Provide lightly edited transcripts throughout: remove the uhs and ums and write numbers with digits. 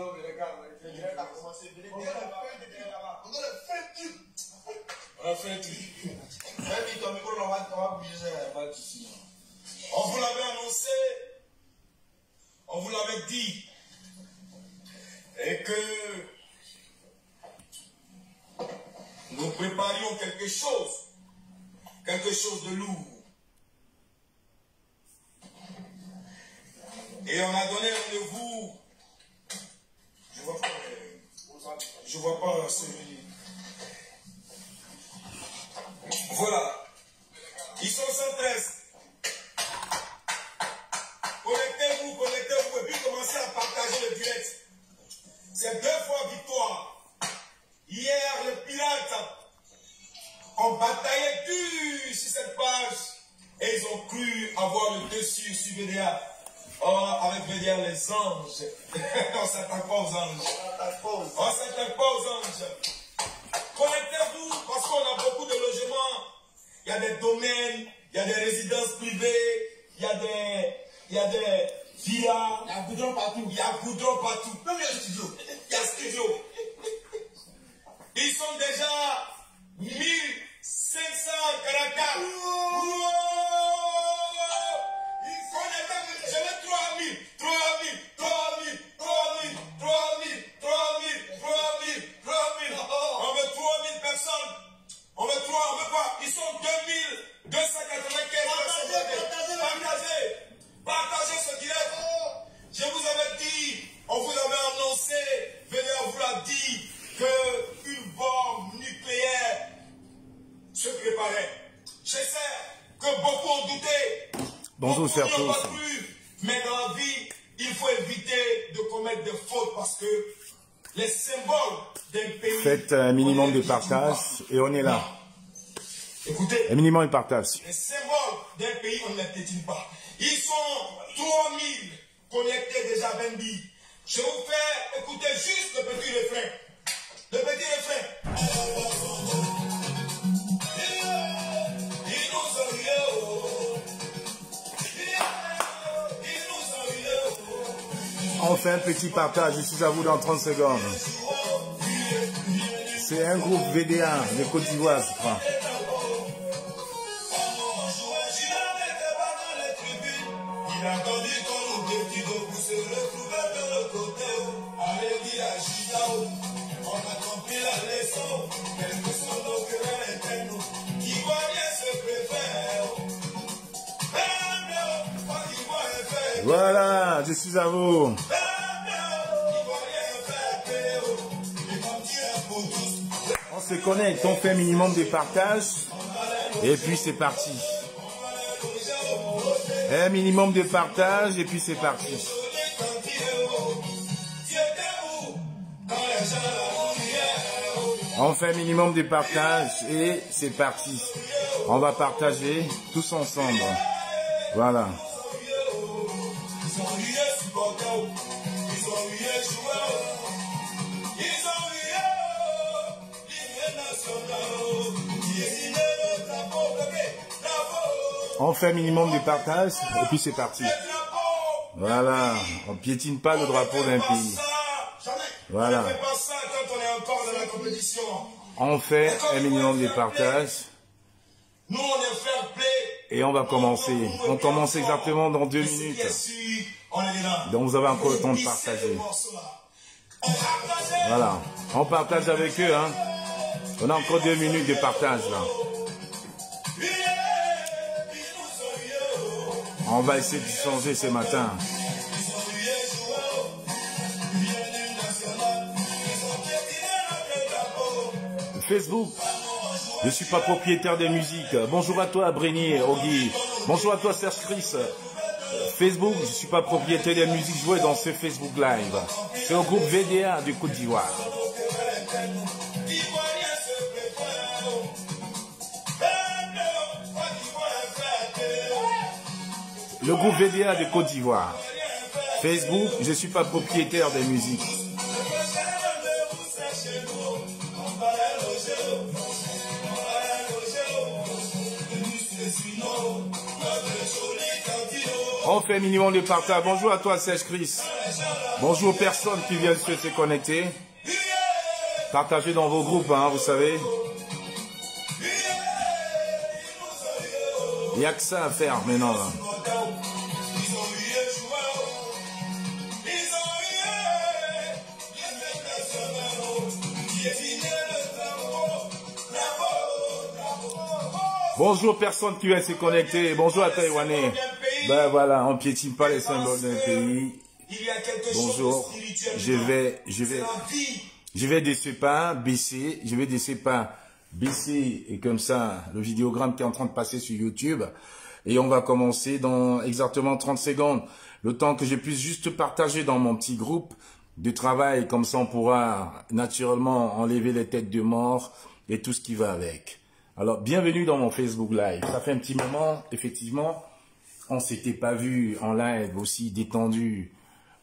On vous l'avait annoncé, on vous l'avait dit, et que nous préparions quelque chose de lourd. Et on a donné rendez-vous. Je vois pas celui. Voilà. Ils sont 113. Connectez-vous, et puis commencez à partager le direct. C'est 2 fois victoire. Hier, les pirates ont bataillé dur sur cette page et ils ont cru avoir le dessus sur VDA. Oh, avec VDA, les anges. On ne s'attaque pas aux anges. On ne s'attaque pas aux anges. Connectez-vous parce qu'on a beaucoup de logements. Il y a des domaines, il y a des résidences privées, il y a des villas. Il y a goudron partout. Il y a goudron partout. Même il y a studio. Il y a studio. Ils sont déjà 1500 caractères. Je mets 3000. On veut 3000 personnes. On veut quoi? Ils sont 2295 personnes. Partagez ce direct. Je vous avais dit, on vous avait annoncé, on vous l'a dit, qu'une bombe nucléaire se préparait. Je sais que beaucoup ont douté. Bonjour, chers tous. Mais dans la vie, il faut éviter de commettre des fautes parce que les symboles d'un pays... Faites un minimum de partage et on est là. Écoutez, un minimum de partage. Les symboles d'un pays, on ne les piétine pas. Ils sont 3000 connectés déjà à Bambi. Je vais vous faire écouter juste le petit refrain. Le petit refrain. On fait un petit partage, je suis à vous dans 30 secondes. C'est un groupe VDA de Côte d'Ivoire, je crois. Voilà, je suis à vous. On se connecte, on fait un minimum de partage et puis c'est parti. Un minimum de partage et puis c'est parti. On fait un minimum de partage et c'est parti. On va partager tous ensemble. Voilà. On fait un minimum de partage et puis c'est parti. Voilà, on piétine pas le drapeau d'un pays. Voilà. On fait un minimum de partage. Et on va commencer. On commence exactement dans 2 minutes. Donc vous avez encore le temps de partager. Voilà. On partage avec eux. Hein. On a encore 2 minutes de partage là. On va essayer de changer ce matin. Facebook, je ne suis pas propriétaire des musiques. Bonjour à toi, Brénier, Ogui. Bonjour à toi, Serge Chris. Facebook, je ne suis pas propriétaire des musiques jouées dans ce Facebook Live. C'est au groupe VDA du Côte d'Ivoire. Le groupe VDA de Côte d'Ivoire. Facebook, je ne suis pas propriétaire des musiques. On fait minimum de partage. Bonjour à toi, Serge Chris. Bonjour aux personnes qui viennent se connecter. Partagez dans vos groupes, hein, vous savez. Il n'y a que ça à faire maintenant. Là. Bonjour personne qui vient se connecter. Bonjour à Taïwanais. Ben voilà, on ne piétine pas les symboles d'un pays. Bonjour. Je vais de ce pas baisser. Je vais de ce pas baisser et comme ça le vidéogramme qui est en train de passer sur YouTube. Et on va commencer dans exactement 30 secondes. Le temps que je puisse juste partager dans mon petit groupe de travail. Comme ça on pourra naturellement enlever les têtes de mort et tout ce qui va avec. Alors, bienvenue dans mon Facebook Live. Ça fait un petit moment, effectivement, on ne s'était pas vu en live aussi détendu,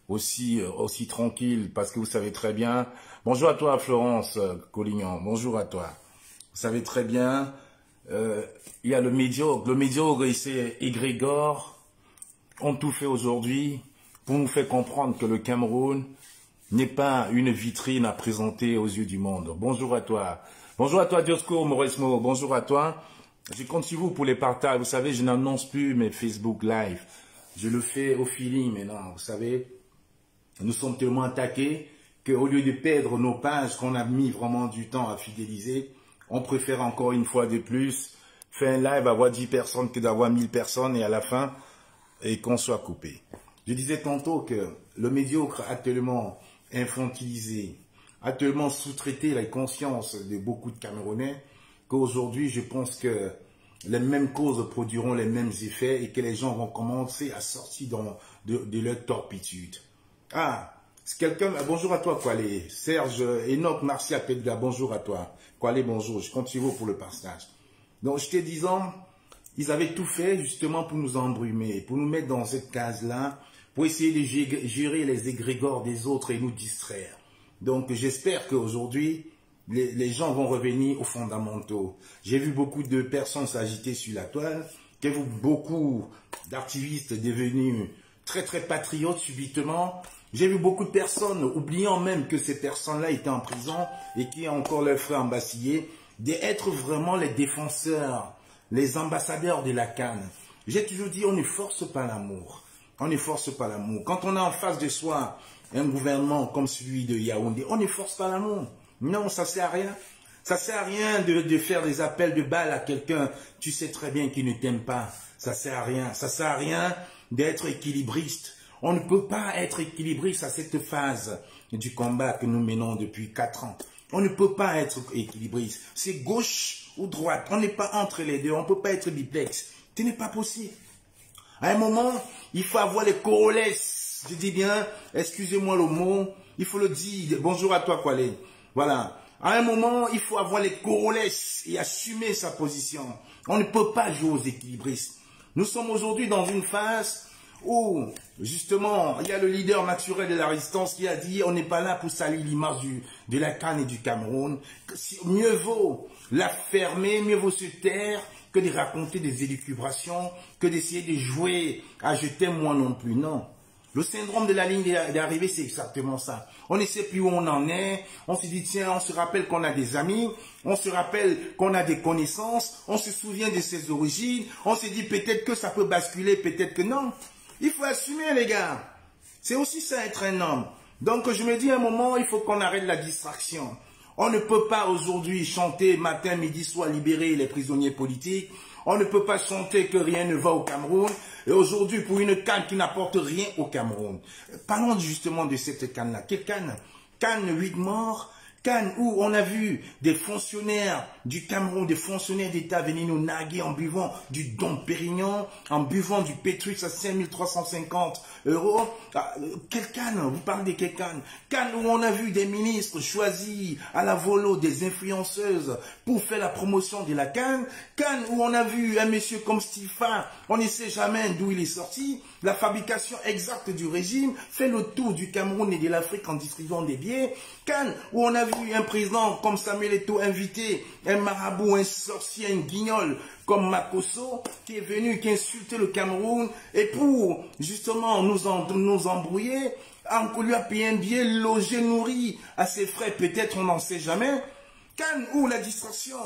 aussi tranquille, parce que vous savez très bien. Bonjour à toi, Florence Collignon. Bonjour à toi. Vous savez très bien, il y a le médiocre. Le médiocre, c'est Égrégore, ont tout fait aujourd'hui pour nous faire comprendre que le Cameroun n'est pas une vitrine à présenter aux yeux du monde. Bonjour à toi. Bonjour à toi, Diosco Mauresmo. Bonjour à toi. Je compte sur vous pour les partages. Vous savez, je n'annonce plus mes Facebook Live. Je le fais au feeling maintenant. Vous savez, nous sommes tellement attaqués qu'au lieu de perdre nos pages qu'on a mis vraiment du temps à fidéliser, on préfère encore une fois de plus faire un live, avoir 10 personnes que d'avoir 1000 personnes et à la fin, et qu'on soit coupé. Je disais tantôt que le médiocre actuellement infantilisé, a tellement sous-traité la conscience de beaucoup de Camerounais qu'aujourd'hui, je pense que les mêmes causes produiront les mêmes effets et que les gens vont commencer à sortir de leur torpitude. Ah, c'est quelqu'un... Bonjour à toi, Kwale. Serge, Enoch, Marcia, Pedga, bonjour à toi. Kwale, bonjour. Je compte sur vous pour le partage. Donc, je te disant, ils avaient tout fait justement pour nous embrumer, pour nous mettre dans cette case-là, pour essayer de gérer les égrégores des autres et nous distraire. Donc, j'espère qu'aujourd'hui, les gens vont revenir aux fondamentaux. J'ai vu beaucoup de personnes s'agiter sur la toile, j'ai vu beaucoup d'activistes devenus très très patriotes subitement. J'ai vu beaucoup de personnes, oubliant même que ces personnes-là étaient en prison et qui ont encore leurs frères embasillés, d'être vraiment les défenseurs, les ambassadeurs de la canne. J'ai toujours dit, on ne force pas l'amour. On ne force pas l'amour. Quand on a en face de soi un gouvernement comme celui de Yaoundé, on ne force pas l'amour. Non, ça ne sert à rien. Ça ne sert à rien de faire des appels de balles à quelqu'un. Tu sais très bien qu'il ne t'aime pas. Ça ne sert à rien. Ça ne sert à rien d'être équilibriste. On ne peut pas être équilibriste à cette phase du combat que nous menons depuis 4 ans. On ne peut pas être équilibriste. C'est gauche ou droite. On n'est pas entre les deux. On ne peut pas être biplex. Ce n'est pas possible. À un moment, il faut avoir les corollaires. Je dis bien, excusez-moi le mot, il faut le dire. Bonjour à toi, Kwale. Voilà. À un moment, il faut avoir les corollaires et assumer sa position. On ne peut pas jouer aux équilibristes. Nous sommes aujourd'hui dans une phase où, justement, il y a le leader naturel de la résistance qui a dit on n'est pas là pour salir l'image de la canne et du Cameroun. Mieux vaut la fermer, mieux vaut se taire que de raconter des élucubrations, que d'essayer de jouer à je t'aime moi non plus. Non. Le syndrome de la ligne d'arrivée, c'est exactement ça. On ne sait plus où on en est. On se dit, tiens, on se rappelle qu'on a des amis. On se rappelle qu'on a des connaissances. On se souvient de ses origines. On se dit peut-être que ça peut basculer, peut-être que non. Il faut assumer, les gars. C'est aussi ça, être un homme. Donc, je me dis à un moment, il faut qu'on arrête la distraction. On ne peut pas aujourd'hui chanter matin, midi, soir, libérer les prisonniers politiques. On ne peut pas chanter que rien ne va au Cameroun. Et aujourd'hui, pour une canne qui n'apporte rien au Cameroun. Parlons justement de cette canne-là. Quelle canne? Canne 8 morts. Canne où on a vu des fonctionnaires du Cameroun, des fonctionnaires d'État venir nous narguer en buvant du Dom Pérignon, en buvant du Pétrux à 5350 €. Quelle canne? Vous parlez de quelle canne? Canne où on a vu des ministres choisis à la volo, des influenceuses pour faire la promotion de la canne. Canne où on a vu un monsieur comme Stifa, on ne sait jamais d'où il est sorti. La fabrication exacte du régime fait le tour du Cameroun et de l'Afrique en distribuant des billets. Cannes, où on a vu un président comme Samuel Eto'o inviter un marabout, un sorcier, un guignol comme Makosso, qui est venu, qui a insulté le Cameroun, et pour justement nous embrouiller, on lui a payé un billet, logé, nourri à ses frais, peut-être on n'en sait jamais. Quand où la distraction?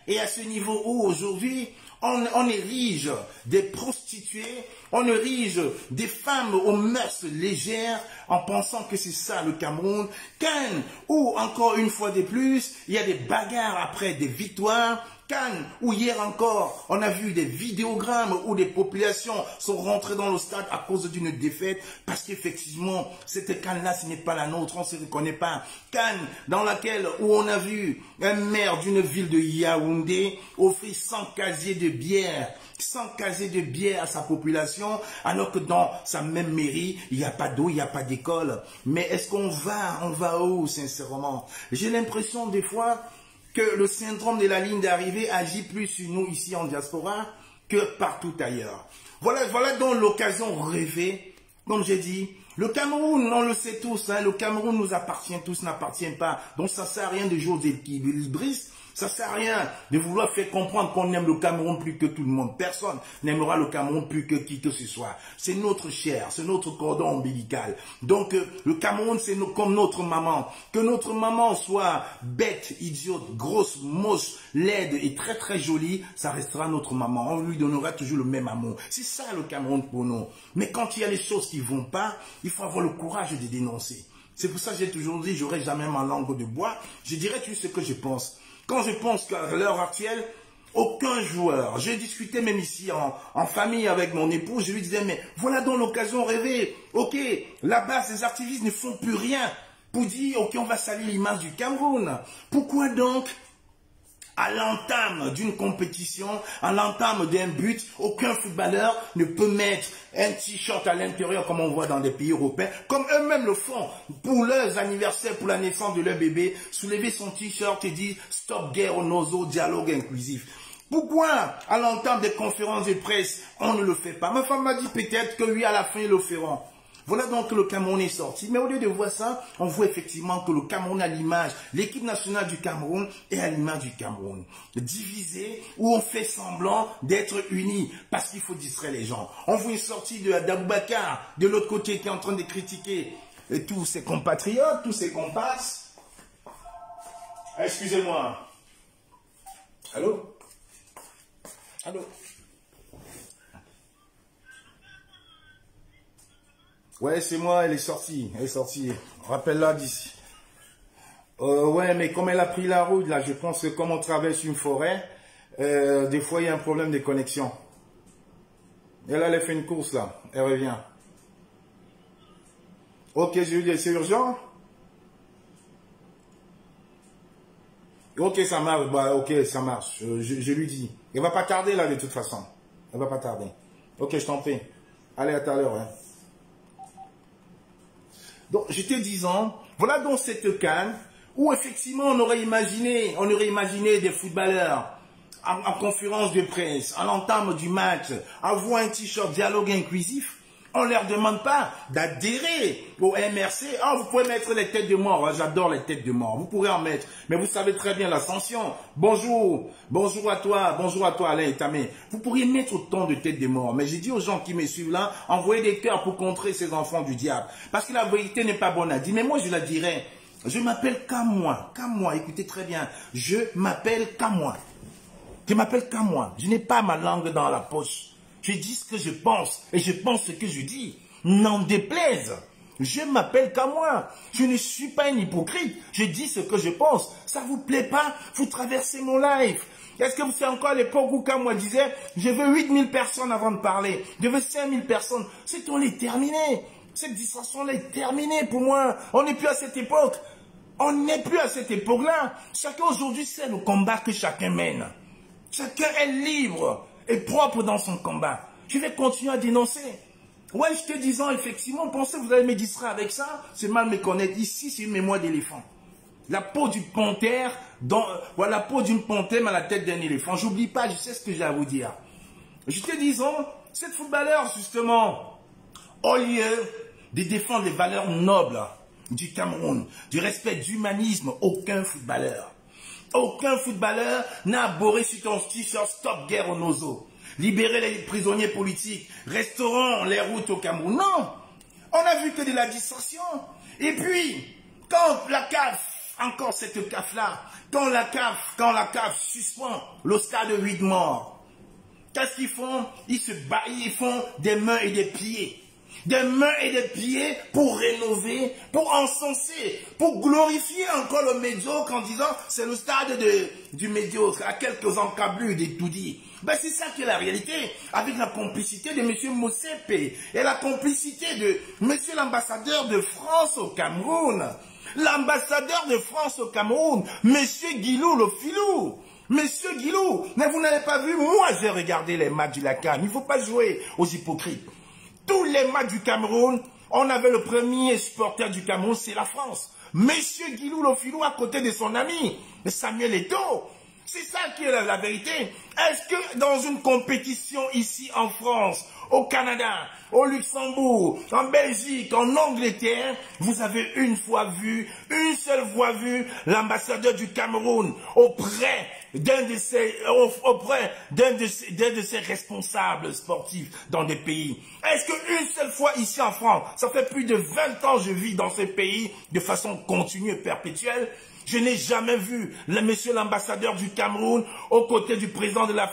Et à ce niveau où aujourd'hui, on érige des prostituées, on érige des femmes aux mœurs légères en pensant que c'est ça le Cameroun. Cannes, où encore une fois de plus, il y a des bagarres après des victoires. Cannes, où hier encore, on a vu des vidéogrammes où des populations sont rentrées dans le stade à cause d'une défaite, parce qu'effectivement, cette Cannes-là, ce n'est pas la nôtre, on ne se reconnaît pas. Cannes, dans laquelle, où on a vu un maire d'une ville de Yaoundé offrir 100 casiers de bière, 100 casiers de bière à sa population, alors que dans sa même mairie, il n'y a pas d'eau, il n'y a pas d'école. Mais est-ce qu'on va où, sincèrement? J'ai l'impression des fois que le syndrome de la ligne d'arrivée agit plus sur nous ici en diaspora que partout ailleurs. Voilà donc l'occasion rêvée, comme j'ai dit. Le Cameroun, on le sait tous, hein, le Cameroun nous appartient tous, n'appartient pas. Donc ça ne sert à rien de jouer aux équilibristes. Ça ne sert à rien de vouloir faire comprendre qu'on aime le Cameroun plus que tout le monde. Personne n'aimera le Cameroun plus que qui que ce soit. C'est notre chair, c'est notre cordon ombilical. Donc le Cameroun, c'est comme notre maman. Que notre maman soit bête, idiote, grosse, moche, laide et très très jolie, ça restera notre maman. On lui donnera toujours le même amour. C'est ça le Cameroun pour nous. Mais quand il y a des choses qui ne vont pas, il faut avoir le courage de dénoncer. C'est pour ça que j'ai toujours dit, j'aurai jamais ma langue de bois. Je dirai tout ce que je pense. Quand je pense qu'à l'heure actuelle, aucun joueur, j'ai discuté même ici en famille avec mon époux, je lui disais, mais voilà donc l'occasion rêvée. Ok, là-bas, ces activistes ne font plus rien pour dire, ok, on va salir l'image du Cameroun. Pourquoi donc, à l'entame d'une compétition, à l'entame d'un but, aucun footballeur ne peut mettre un t-shirt à l'intérieur comme on voit dans des pays européens, comme eux-mêmes le font pour leurs anniversaires, pour la naissance de leur bébé, soulever son t-shirt et dire « Stop guerre au nozo, dialogue inclusif ». Pourquoi, à l'entame des conférences de presse, on ne le fait pas? Ma femme m'a dit peut-être que oui, à la fin, ils le feront. Voilà donc que le Cameroun est sorti. Mais au lieu de voir ça, on voit effectivement que le Cameroun a l'image, l'équipe nationale du Cameroun est à l'image du Cameroun. Divisé, où on fait semblant d'être unis, parce qu'il faut distraire les gens. On voit une sortie d'Aboubacar, de l'autre côté, qui est en train de critiquer tous ses compatriotes, tous ses comparses. Excusez-moi. Allô? Allô? Ouais, c'est moi, elle est sortie. Rappelle-la d'ici. Ouais, mais comme elle a pris la route, là, je pense que comme on traverse une forêt, des fois, il y a un problème de connexion. Elle allait faire une course, là. Elle revient. Ok, je lui dis, c'est urgent? Ok, ça marche. Bah, ok, ça marche. Je lui dis. Elle va pas tarder, là, de toute façon. Elle va pas tarder. Ok, je t'en prie. Allez, à tout à l'heure, hein. Donc, j'étais disant, voilà donc cette canne où effectivement on aurait imaginé des footballeurs en conférence de presse, à l'entame du match, avoir un t-shirt dialogue inclusif. On ne leur demande pas d'adhérer au MRC. Ah, vous pouvez mettre les têtes de mort. J'adore les têtes de mort. Vous pourrez en mettre. Mais vous savez très bien l'ascension. Bonjour. Bonjour à toi. Bonjour à toi, Alain Tamé. Vous pourriez mettre autant de têtes de mort. Mais j'ai dit aux gens qui me suivent là, envoyez des cœurs pour contrer ces enfants du diable. Parce que la vérité n'est pas bonne à dire. Mais moi, je la dirais. Je m'appelle Kamois. Kamois, écoutez très bien. Je m'appelle Kamois. Je m'appelle Kamois. Je n'ai pas ma langue dans la poche. Je dis ce que je pense et je pense ce que je dis. N'en déplaise. Je m'appelle Kamois. Je ne suis pas un hypocrite. Je dis ce que je pense. Ça vous plaît pas? Vous traversez mon live. Est-ce que vous savez encore à l'époque où Kamois disait je veux 8000 personnes avant de parler. Je veux 5000 personnes. C'est on est terminé. Cette distraction-là est terminée pour moi. On n'est plus à cette époque. On n'est plus à cette époque-là. Chacun aujourd'hui sait le combat que chacun mène. Chacun est libre et propre dans son combat. Je vais continuer à dénoncer. Ouais, je te disant, effectivement, pensez que vous allez me distraire avec ça, c'est mal me connaître. Ici, c'est une mémoire d'éléphant. La peau du panthère, voilà, la peau d'une panthère à la tête d'un éléphant. J'oublie pas, je sais ce que j'ai à vous dire. Je te disant, cette footballeur, justement, au lieu de défendre les valeurs nobles du Cameroun, du respect d'humanisme, aucun footballeur Aucun footballeur n'a boré sur ton t-shirt Stop Guerre au Nozo. Libérer les prisonniers politiques. Restaurons les routes au Cameroun. Non, on a vu que de la distorsion. Et puis, quand la CAF, encore cette CAF-là, quand la CAF suspend le stade de 8 morts, qu'est-ce qu'ils font? Ils font des mains et des pieds. Des mains et des pieds pour rénover, pour encenser, pour glorifier encore le médiocre en disant c'est le stade du médiocre, à quelques encablures des tout dit. Ben c'est ça qui est la réalité, avec la complicité de M. Motsepe et la complicité de M. l'ambassadeur de France au Cameroun. L'ambassadeur de France au Cameroun, M. Guilou le Filou. Monsieur Guilou, mais vous n'avez pas vu, moi j'ai regardé les matchs de la CAN, il ne faut pas jouer aux hypocrites. Tous les matchs du Cameroun, on avait le premier supporter du Cameroun, c'est la France. Monsieur Guilou Lofilou à côté de son ami, Samuel Eto'o. C'est ça qui est la vérité. Est-ce que dans une compétition ici en France, au Canada, au Luxembourg, en Belgique, en Angleterre, vous avez une seule fois vu l'ambassadeur du Cameroun auprès d'un de ses responsables sportifs dans des pays? Est-ce qu'une seule fois ici en France, ça fait plus de 20 ans que je vis dans ce pays de façon continue et perpétuelle, je n'ai jamais vu monsieur l'ambassadeur du Cameroun aux côtés du président de la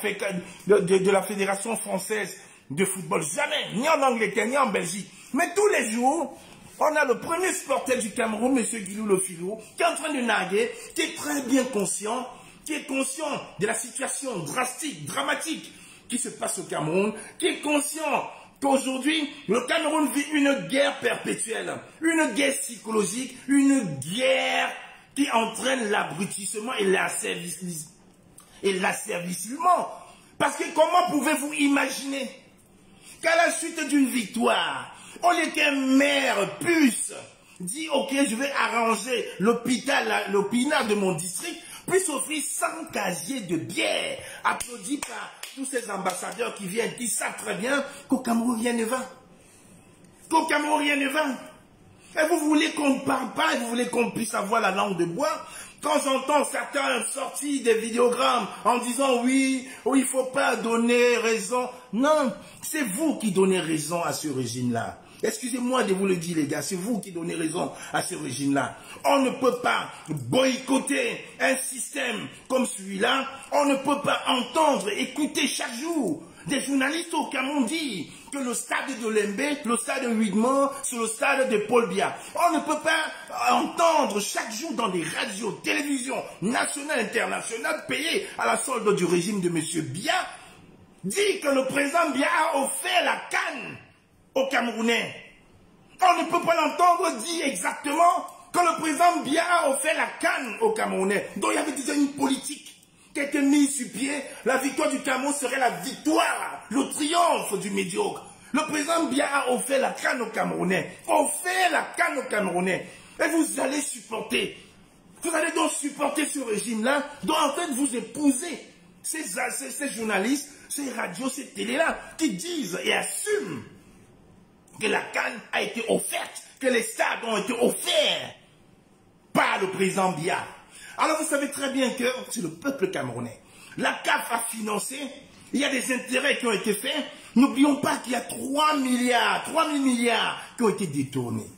Fédération française de football. Jamais, ni en Angleterre, ni en Belgique. Mais tous les jours, on a le premier supporter du Cameroun, monsieur Guilou Lofilou, qui est en train de narguer, qui est très bien conscient, qui est conscient de la situation drastique, dramatique qui se passe au Cameroun, qui est conscient qu'aujourd'hui, le Cameroun vit une guerre perpétuelle, une guerre psychologique, une guerre qui entraîne l'abrutissement et l'asservissement. Parce que comment pouvez-vous imaginer qu'à la suite d'une victoire, au lieu qu'un maire puisse dire « Ok, je vais arranger l'hôpital de mon district », puisse offrir 100 casiers de bière, applaudi par tous ces ambassadeurs qui viennent, qui savent très bien qu'au Cameroun, rien ne va. Qu'au Cameroun, rien ne va. Et vous voulez qu'on ne parle pas, et vous voulez qu'on puisse avoir la langue de bois. Quand j'entends certains sortir des vidéogrammes en disant oui, il ne faut pas donner raison. Non, c'est vous qui donnez raison à ce régime-là. Excusez-moi de vous le dire les gars, c'est vous qui donnez raison à ce régime-là. On ne peut pas boycotter un système comme celui-là. On ne peut pas entendre, écouter chaque jour des journalistes au Cameroun dire que le stade de Lembe, le stade de Huidman, c'est le stade de Paul Biya. On ne peut pas entendre chaque jour dans des radios, télévisions nationales, internationales, payées à la solde du régime de M. Biya, dire que le président Biya a offert la canne aux Camerounais. On ne peut pas l'entendre dire exactement que le président Biya a offert la canne aux Camerounais. Donc il y avait déjà une politique qui a été mise sur pied. La victoire du Cameroun serait la victoire, le triomphe du médiocre. Le président Biya a offert la canne aux Camerounais. Offert la canne aux Camerounais. Et vous allez supporter. Vous allez donc supporter ce régime-là, dont en fait vous épousez ces journalistes, ces radios, ces télés-là, qui disent et assument que la canne a été offerte, que les stades ont été offerts par le président Biya. Alors vous savez très bien que c'est le peuple camerounais. La CAF a financé, il y a des intérêts qui ont été faits. N'oublions pas qu'il y a 3 000 milliards qui ont été détournés.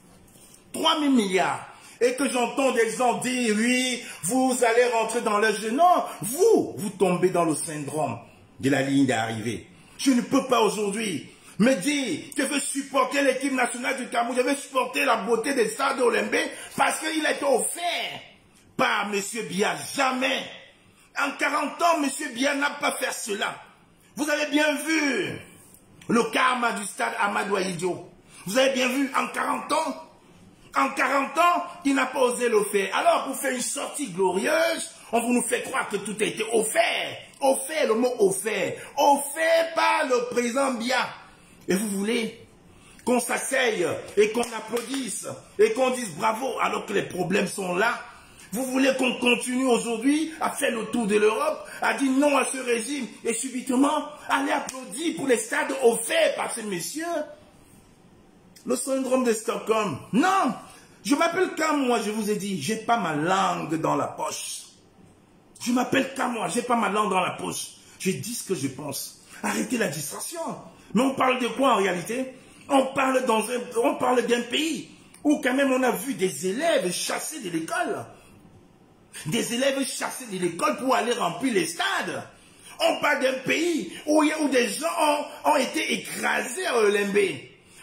3 000 milliards. Et que j'entends des gens dire, oui, vous allez rentrer dans le jeu. Non, vous tombez dans le syndrome de la ligne d'arrivée. Je ne peux pas aujourd'hui me dire que je veux supporter l'équipe nationale du Cameroun, je veux supporter la beauté des stades olympiques parce qu'il a été offert par M. Biya. Jamais. En 40 ans, M. Biya n'a pas fait cela. Vous avez bien vu le karma du stade Amadou Ahidjo. Vous avez bien vu en 40 ans. En 40 ans, il n'a pas osé le faire. Alors, pour faire une sortie glorieuse, on vous nous fait croire que tout a été offert. Offert, le mot offert. Offert par le président Biya. Et vous voulez qu'on s'asseye et qu'on applaudisse et qu'on dise bravo alors que les problèmes sont là? Vous voulez qu'on continue aujourd'hui à faire le tour de l'Europe, à dire non à ce régime et subitement aller applaudir pour les stades offerts par ces messieurs? Le syndrome de Stockholm. Non, je m'appelle comme moi, je vous ai dit, j'ai pas ma langue dans la poche. Je m'appelle Kamoa, j'ai pas ma langue dans la poche. Je dis ce que je pense. Arrêtez la distraction. Mais on parle de quoi en réalité? On parle d'un pays où quand même on a vu des élèves chassés de l'école. Des élèves chassés de l'école pour aller remplir les stades. On parle d'un pays où des gens ont été écrasés à Olembe.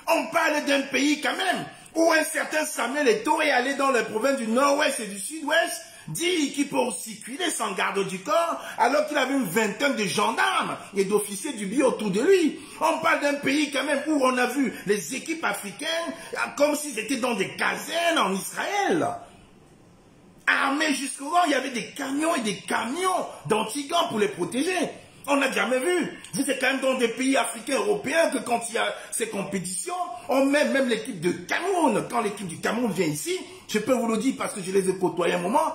On parle d'un pays quand même où un certain Samuel Eto'o est allé dans les provinces du nord-ouest et du sud-ouest, dit qu'il peut circuler sans garde du corps, alors qu'il avait une vingtaine de gendarmes et d'officiers du bio autour de lui. On parle d'un pays quand même où on a vu les équipes africaines comme s'ils étaient dans des casernes en Israël. Armés jusqu'au rang, il y avait des camions et des camions d'antigants pour les protéger. On n'a jamais vu. Vous êtes quand même dans des pays africains, européens, que quand il y a ces compétitions, on met même l'équipe de Cameroun. Quand l'équipe du Cameroun vient ici, je peux vous le dire parce que je les ai côtoyés un moment,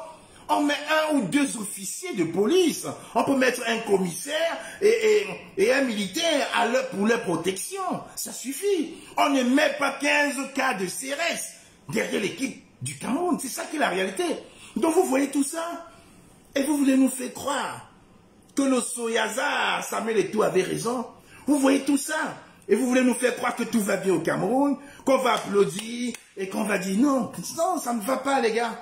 on met 1 ou 2 officiers de police. On peut mettre un commissaire et un militaire pour leur protection. Ça suffit. On ne met pas 15 cas de CRS derrière l'équipe du Cameroun. C'est ça qui est la réalité. Donc vous voyez tout ça et vous voulez nous faire croire que le Soyaza, Samuel Eto'o avait raison. Vous voyez tout ça et vous voulez nous faire croire que tout va bien au Cameroun, qu'on va applaudir et qu'on va dire non. Non, ça ne va pas les gars.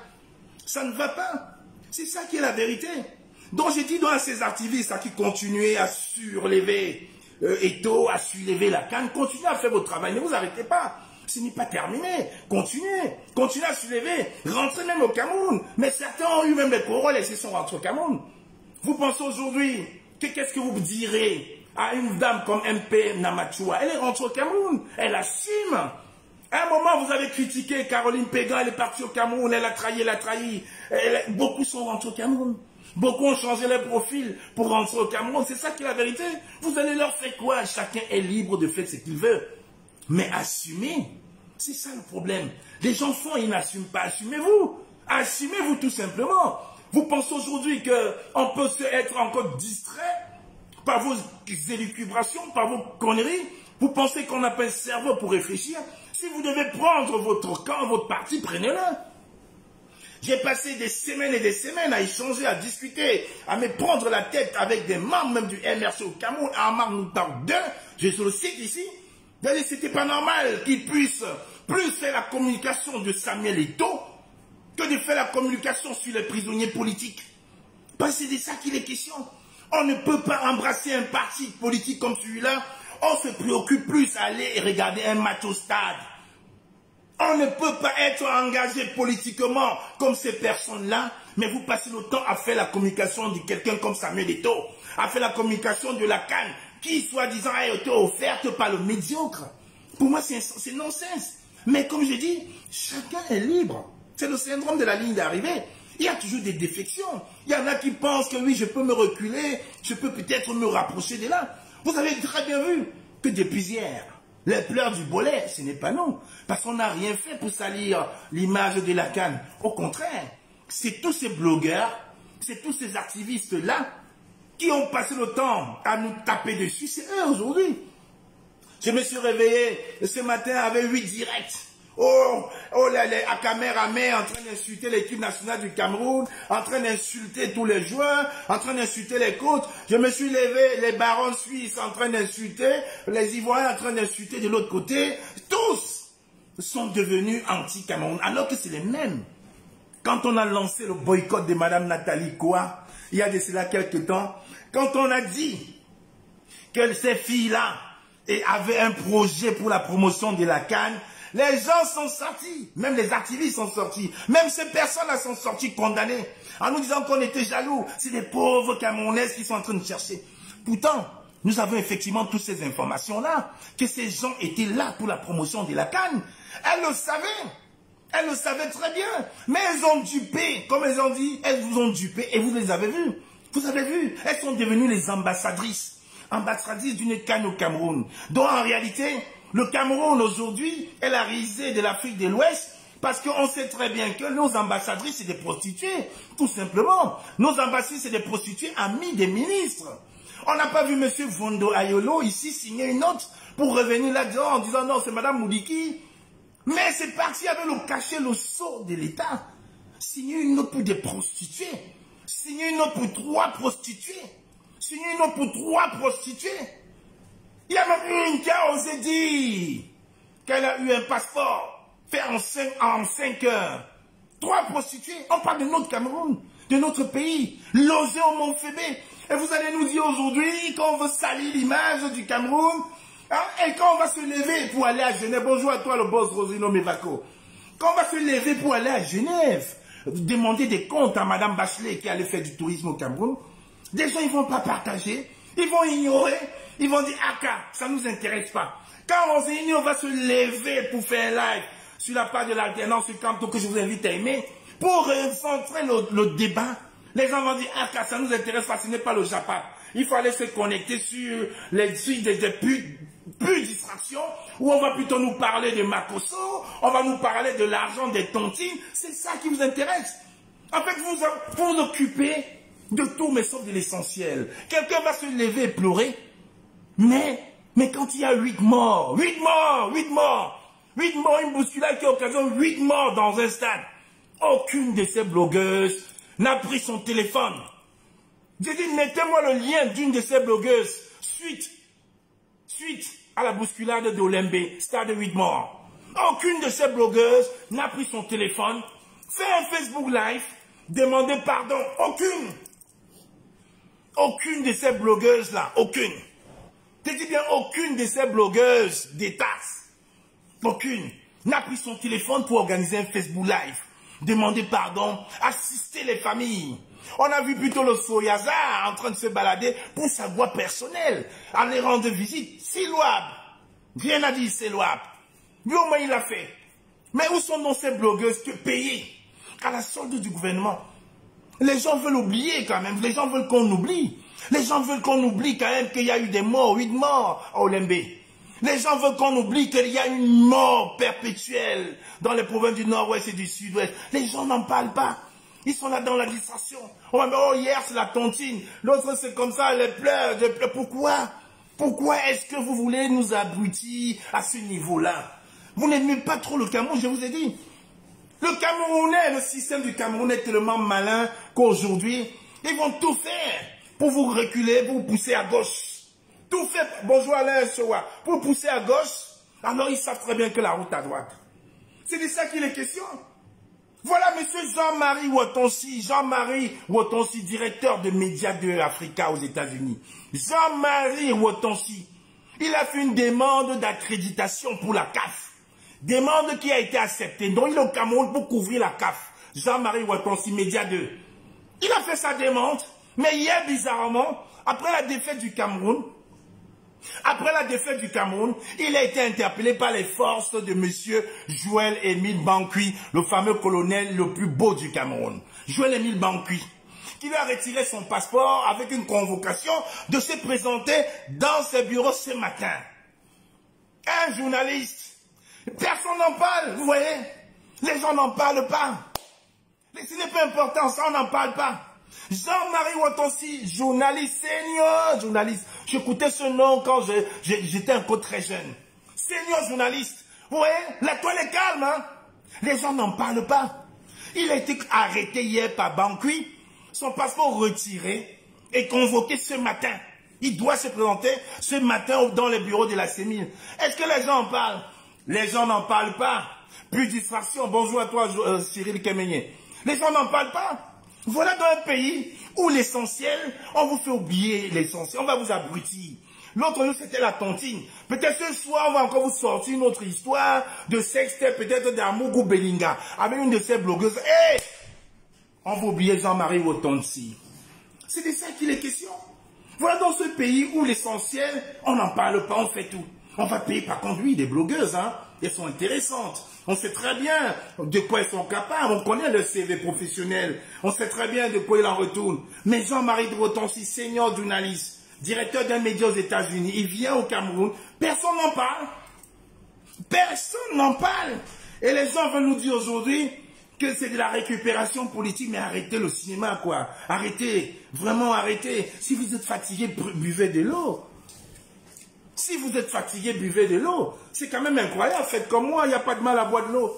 Ça ne va pas. C'est ça qui est la vérité. Donc j'ai dit à ces activistes qui continuaient à surlever Eto'o, à surlever la canne, continuez à faire votre travail, ne vous arrêtez pas. Ce n'est pas terminé. Continuez. Continuez à soulever. Rentrez même au Cameroun. Mais certains ont eu même des paroles et se sont rentrés au Cameroun. Vous pensez aujourd'hui, qu'est-ce que vous direz à une dame comme MP Namachua? Elle est rentrée au Cameroun. Elle assume. À un moment, vous avez critiqué Caroline Pégan, elle est partie au Cameroun, elle a trahi. Beaucoup sont rentrés au Cameroun. Beaucoup ont changé leur profil pour rentrer au Cameroun. C'est ça qui est la vérité. Vous allez leur faire quoi? Chacun est libre de faire ce qu'il veut. Mais assumez, c'est ça le problème. Les gens font, ils n'assument pas. Assumez-vous. Assumez-vous tout simplement. Vous pensez aujourd'hui qu'on peut être encore distrait par vos élucubrations, par vos conneries? Vous pensez qu'on n'a pas un cerveau pour réfléchir? Si vous devez prendre votre camp, votre parti, prenez-le. J'ai passé des semaines et des semaines à échanger, à discuter, à me prendre la tête avec des membres même du MRC au Cameroun, Amar Moutar 2, je le cite ici. C'était pas normal qu'ils puissent plus faire la communication de Samuel Eto'o que de faire la communication sur les prisonniers politiques. Parce que c'est de ça qu'il est question. On ne peut pas embrasser un parti politique comme celui-là. On se préoccupe plus à aller regarder un match au stade. On ne peut pas être engagé politiquement comme ces personnes-là, mais vous passez le temps à faire la communication de quelqu'un comme Samuel Eto'o, à faire la communication de la canne, qui, soi-disant, a été offerte par le médiocre. Pour moi, c'est non-sens. Mais comme je dis, chacun est libre. C'est le syndrome de la ligne d'arrivée. Il y a toujours des défections. Il y en a qui pensent que oui, je peux me reculer, je peux peut-être me rapprocher de là. Vous avez très bien vu que depuis hier, les pleurs du bolet, ce n'est pas nous. Parce qu'on n'a rien fait pour salir l'image de la canne. Au contraire, c'est tous ces blogueurs, c'est tous ces activistes-là qui ont passé le temps à nous taper dessus, c'est eux aujourd'hui. Je me suis réveillé ce matin avec 8 directs. Les caméramans en train d'insulter l'équipe nationale du Cameroun, en train d'insulter tous les joueurs, en train d'insulter les coachs. Je me suis levé, les barons suisses en train d'insulter, les Ivoiriens en train d'insulter de l'autre côté. Tous sont devenus anti-Cameroun, alors que c'est les mêmes. Quand on a lancé le boycott de Madame Nathalie Koa, il y a de cela quelques temps, quand on a dit que ces filles-là avaient un projet pour la promotion de la CAN, les gens sont sortis, même les activistes sont sortis, même ces personnes-là sont sorties condamnées, en nous disant qu'on était jaloux. C'est des pauvres Camerounaises qui sont en train de chercher. Pourtant, nous avons effectivement toutes ces informations-là, que ces gens étaient là pour la promotion de la CAN. Elles le savaient. Elles le savaient très bien. Mais elles ont dupé, comme elles ont dit, elles vous ont dupé et vous les avez vues. Vous avez vu, elles sont devenues les ambassadrices d'une CAN au Cameroun. Donc en réalité, le Cameroun aujourd'hui est la risée de l'Afrique de l'Ouest parce qu'on sait très bien que nos ambassadrices, c'est des prostituées, tout simplement. Nos ambassadrices, c'est des prostituées amies des ministres. On n'a pas vu M. Vondo Ayolo ici signer une note pour revenir là-dedans en disant non, c'est Mme Moudiki. Mais c'est parti avec le cachet, le sceau de l'État. Signer une note pour des prostituées. signé une autre pour 3 prostituées. Signé une autre pour 3 prostituées. Il y a même une qui a osé dire qu'elle a eu un passeport fait en 5 heures. 3 prostituées. On parle de notre Cameroun, de notre pays, logé au Mont-Fébé. Et vous allez nous dire aujourd'hui qu'on veut salir l'image du Cameroun, hein, et quand on va se lever pour aller à Genève, bonjour à toi le boss Rosino Mevako, quand on va se lever pour aller à Genève, demander des comptes à Madame Bachelet qui allait faire du tourisme au Cameroun, des gens ils vont pas partager, ils vont ignorer, ils vont dire Aka, ça nous intéresse pas. Quand on s'est dit on va se lever pour faire un live sur la page de l'alternance sur Camto que je vous invite à aimer, pour recentrer le débat, les gens vont dire Aka, ça nous intéresse pas, ce n'est pas le Japon. Il faut aller se connecter sur les sites des plus distractions, où on va plutôt nous parler de Makoso, on va nous parler de l'argent des tontines, c'est ça qui vous intéresse. En fait, vous vous occupez de tout, mais sauf de l'essentiel. Quelqu'un va se lever et pleurer, mais quand il y a 8 morts, 8 morts, 8 morts, 8 morts, une bousculade qui occasionne 8 morts dans un stade, aucune de ces blogueuses n'a pris son téléphone. J'ai dit, mettez-moi le lien d'une de ces blogueuses, suite à la bousculade de Olembe, stade 8 morts. Aucune de ces blogueuses n'a pris son téléphone, fait un Facebook Live, demandé pardon. Aucune de ces blogueuses-là, aucune. Je dis bien aucune de ces blogueuses des tasses, aucune, n'a pris son téléphone pour organiser un Facebook Live, demander pardon, assister les familles. On a vu plutôt le Soyaza en train de se balader pour sa voie personnelle, aller rendre visite. C'est louable. Rien à dire, c'est louable. Lui au moins il l'a fait. Mais où sont donc ces blogueuses que payées à la solde du gouvernement? Les gens veulent oublier quand même. Les gens veulent qu'on oublie. Les gens veulent qu'on oublie quand même qu'il y a eu des morts, 8 morts à Olembe. Les gens veulent qu'on oublie qu'il y a une mort perpétuelle dans les provinces du nord-ouest et du sud-ouest. Les gens n'en parlent pas. Ils sont là dans la distraction. On va dire, oh hier c'est la tontine, l'autre c'est comme ça, elle pleure, je pleure. Pourquoi? Pourquoi est-ce que vous voulez nous abrutir à ce niveau-là? Vous n'aimez pas trop le Cameroun, je vous ai dit. Le Camerounais, le système du Cameroun est tellement malin qu'aujourd'hui, ils vont tout faire pour vous reculer, pour vous pousser à gauche. Tout fait, bonjour Alain Sowa, pour pousser à gauche, alors ils savent très bien que la route à droite. C'est de ça qu'il est question. Voilà monsieur Jean-Marie Wotonsi, directeur de Média 2 Africa aux États-Unis. Jean-Marie Wotonsi, il a fait une demande d'accréditation pour la CAF. Demande qui a été acceptée. Donc il est au Cameroun pour couvrir la CAF. Jean-Marie Wotonsi, Média 2. Il a fait sa demande, mais hier, bizarrement, après la défaite du Cameroun, il a été interpellé par les forces de monsieur Joël-Émile Bankui, le fameux colonel le plus beau du Cameroun. Joël-Émile Bankui, qui lui a retiré son passeport avec une convocation de se présenter dans ses bureaux ce matin. Un journaliste, personne n'en parle, vous voyez, les gens n'en parlent pas. Ce n'est pas important, ça on n'en parle pas. Jean-Marie Wotonsi, journaliste, senior journaliste. J'écoutais ce nom quand j'étais encore très jeune. Senior journaliste. Vous voyez, la toile est calme, hein? Les gens n'en parlent pas. Il a été arrêté hier par Bankui, son passeport retiré et convoqué ce matin. Il doit se présenter ce matin dans les bureaux de la CEMIL. Est-ce que les gens en parlent? Les gens n'en parlent pas. Plus de distraction. Bonjour à toi, Cyril Kemenye. Les gens n'en parlent pas. Voilà dans un pays où l'essentiel, on vous fait oublier l'essentiel, on va vous abrutir. L'autre jour, c'était la tontine. Peut-être ce soir, on va encore vous sortir une autre histoire de sextape, peut-être d'Amougou Belinga, avec une de ces blogueuses. Hey! On va oublier Jean-Marie Wotonsi. C'est de ça qu'il est question. Voilà dans ce pays où l'essentiel, on n'en parle pas, on fait tout. On va payer par contre, oui, des blogueuses, hein. Elles sont intéressantes. On sait très bien de quoi elles sont capables. On connaît le CV professionnel. On sait très bien de quoi il en retourne. Mais Jean-Marie Wotonsi, senior journaliste, directeur d'un média aux États-Unis, il vient au Cameroun. Personne n'en parle. Personne n'en parle. Et les gens veulent nous dire aujourd'hui que c'est de la récupération politique. Mais arrêtez le cinéma, quoi. Arrêtez. Vraiment arrêtez. Si vous êtes fatigué, buvez de l'eau. Si vous êtes fatigué, buvez de l'eau. C'est quand même incroyable. Faites comme moi, il n'y a pas de mal à boire de l'eau.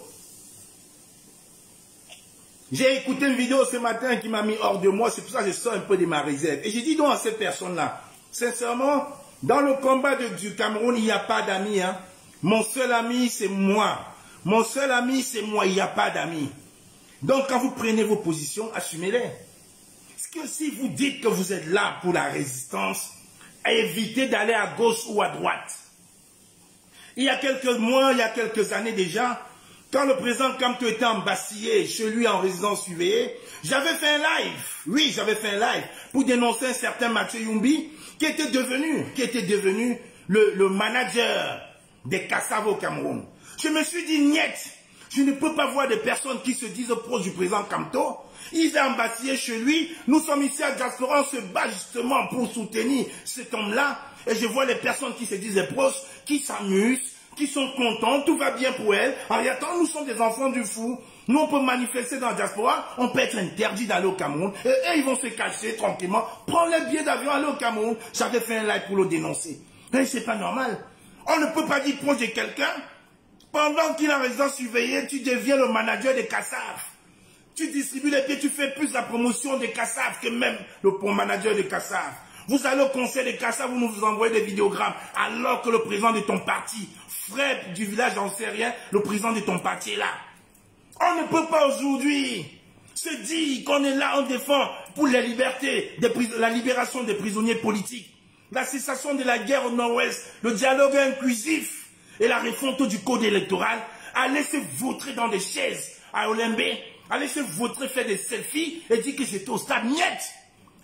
J'ai écouté une vidéo ce matin qui m'a mis hors de moi, c'est pour ça que je sors un peu de ma réserve. Et j'ai dit donc à cette personne-là, sincèrement, dans le combat du Cameroun, il n'y a pas d'amis. Hein. Mon seul ami, c'est moi. Mon seul ami, c'est moi, il n'y a pas d'amis. Donc quand vous prenez vos positions, assumez-les. Parce que si vous dites que vous êtes là pour la résistance, évitez d'aller à gauche ou à droite. Il y a quelques mois, il y a quelques années déjà, quand le président Kamto était embastillé chez lui en résidence surveillée, j'avais fait un live. Oui, j'avais fait un live pour dénoncer un certain Mathieu Yumbi qui était devenu le manager des Kassav au Cameroun. Je me suis dit, niet, je ne peux pas voir des personnes qui se disent proches du président Kamto. Il est embastillé chez lui. Nous sommes ici à Diaspora, on se bat justement pour soutenir cet homme-là. Et je vois les personnes qui se disent proches, qui s'amusent, qui sont contents, tout va bien pour elles. En attendant, nous sommes des enfants du fou. Nous, on peut manifester dans la diaspora, on peut être interdit d'aller au Cameroun. Et eux, ils vont se cacher tranquillement, prendre les billets d'avion, aller au Cameroun. J'avais fait un live pour le dénoncer. Mais c'est pas normal. On ne peut pas dire proche de quelqu'un. Pendant qu'il est en résidence surveillée, tu deviens le manager des Kassav. Tu distribues les billets, tu fais plus la promotion des Kassav que même le manager des Kassav. Vous allez au conseil des Kassav, vous nous envoyez des vidéogrammes, alors que le président de ton parti, Fred du village, j'en sais rien, le président de ton parti est là. On ne peut pas aujourd'hui se dire qu'on est là, on défend pour la liberté, la libération des prisonniers politiques, la cessation de la guerre au nord-ouest, le dialogue inclusif et la refonte du code électoral, à laisser vautrer dans des chaises à Olembe, à laisser vautrer faire des selfies et dire que j'étais au stade niet.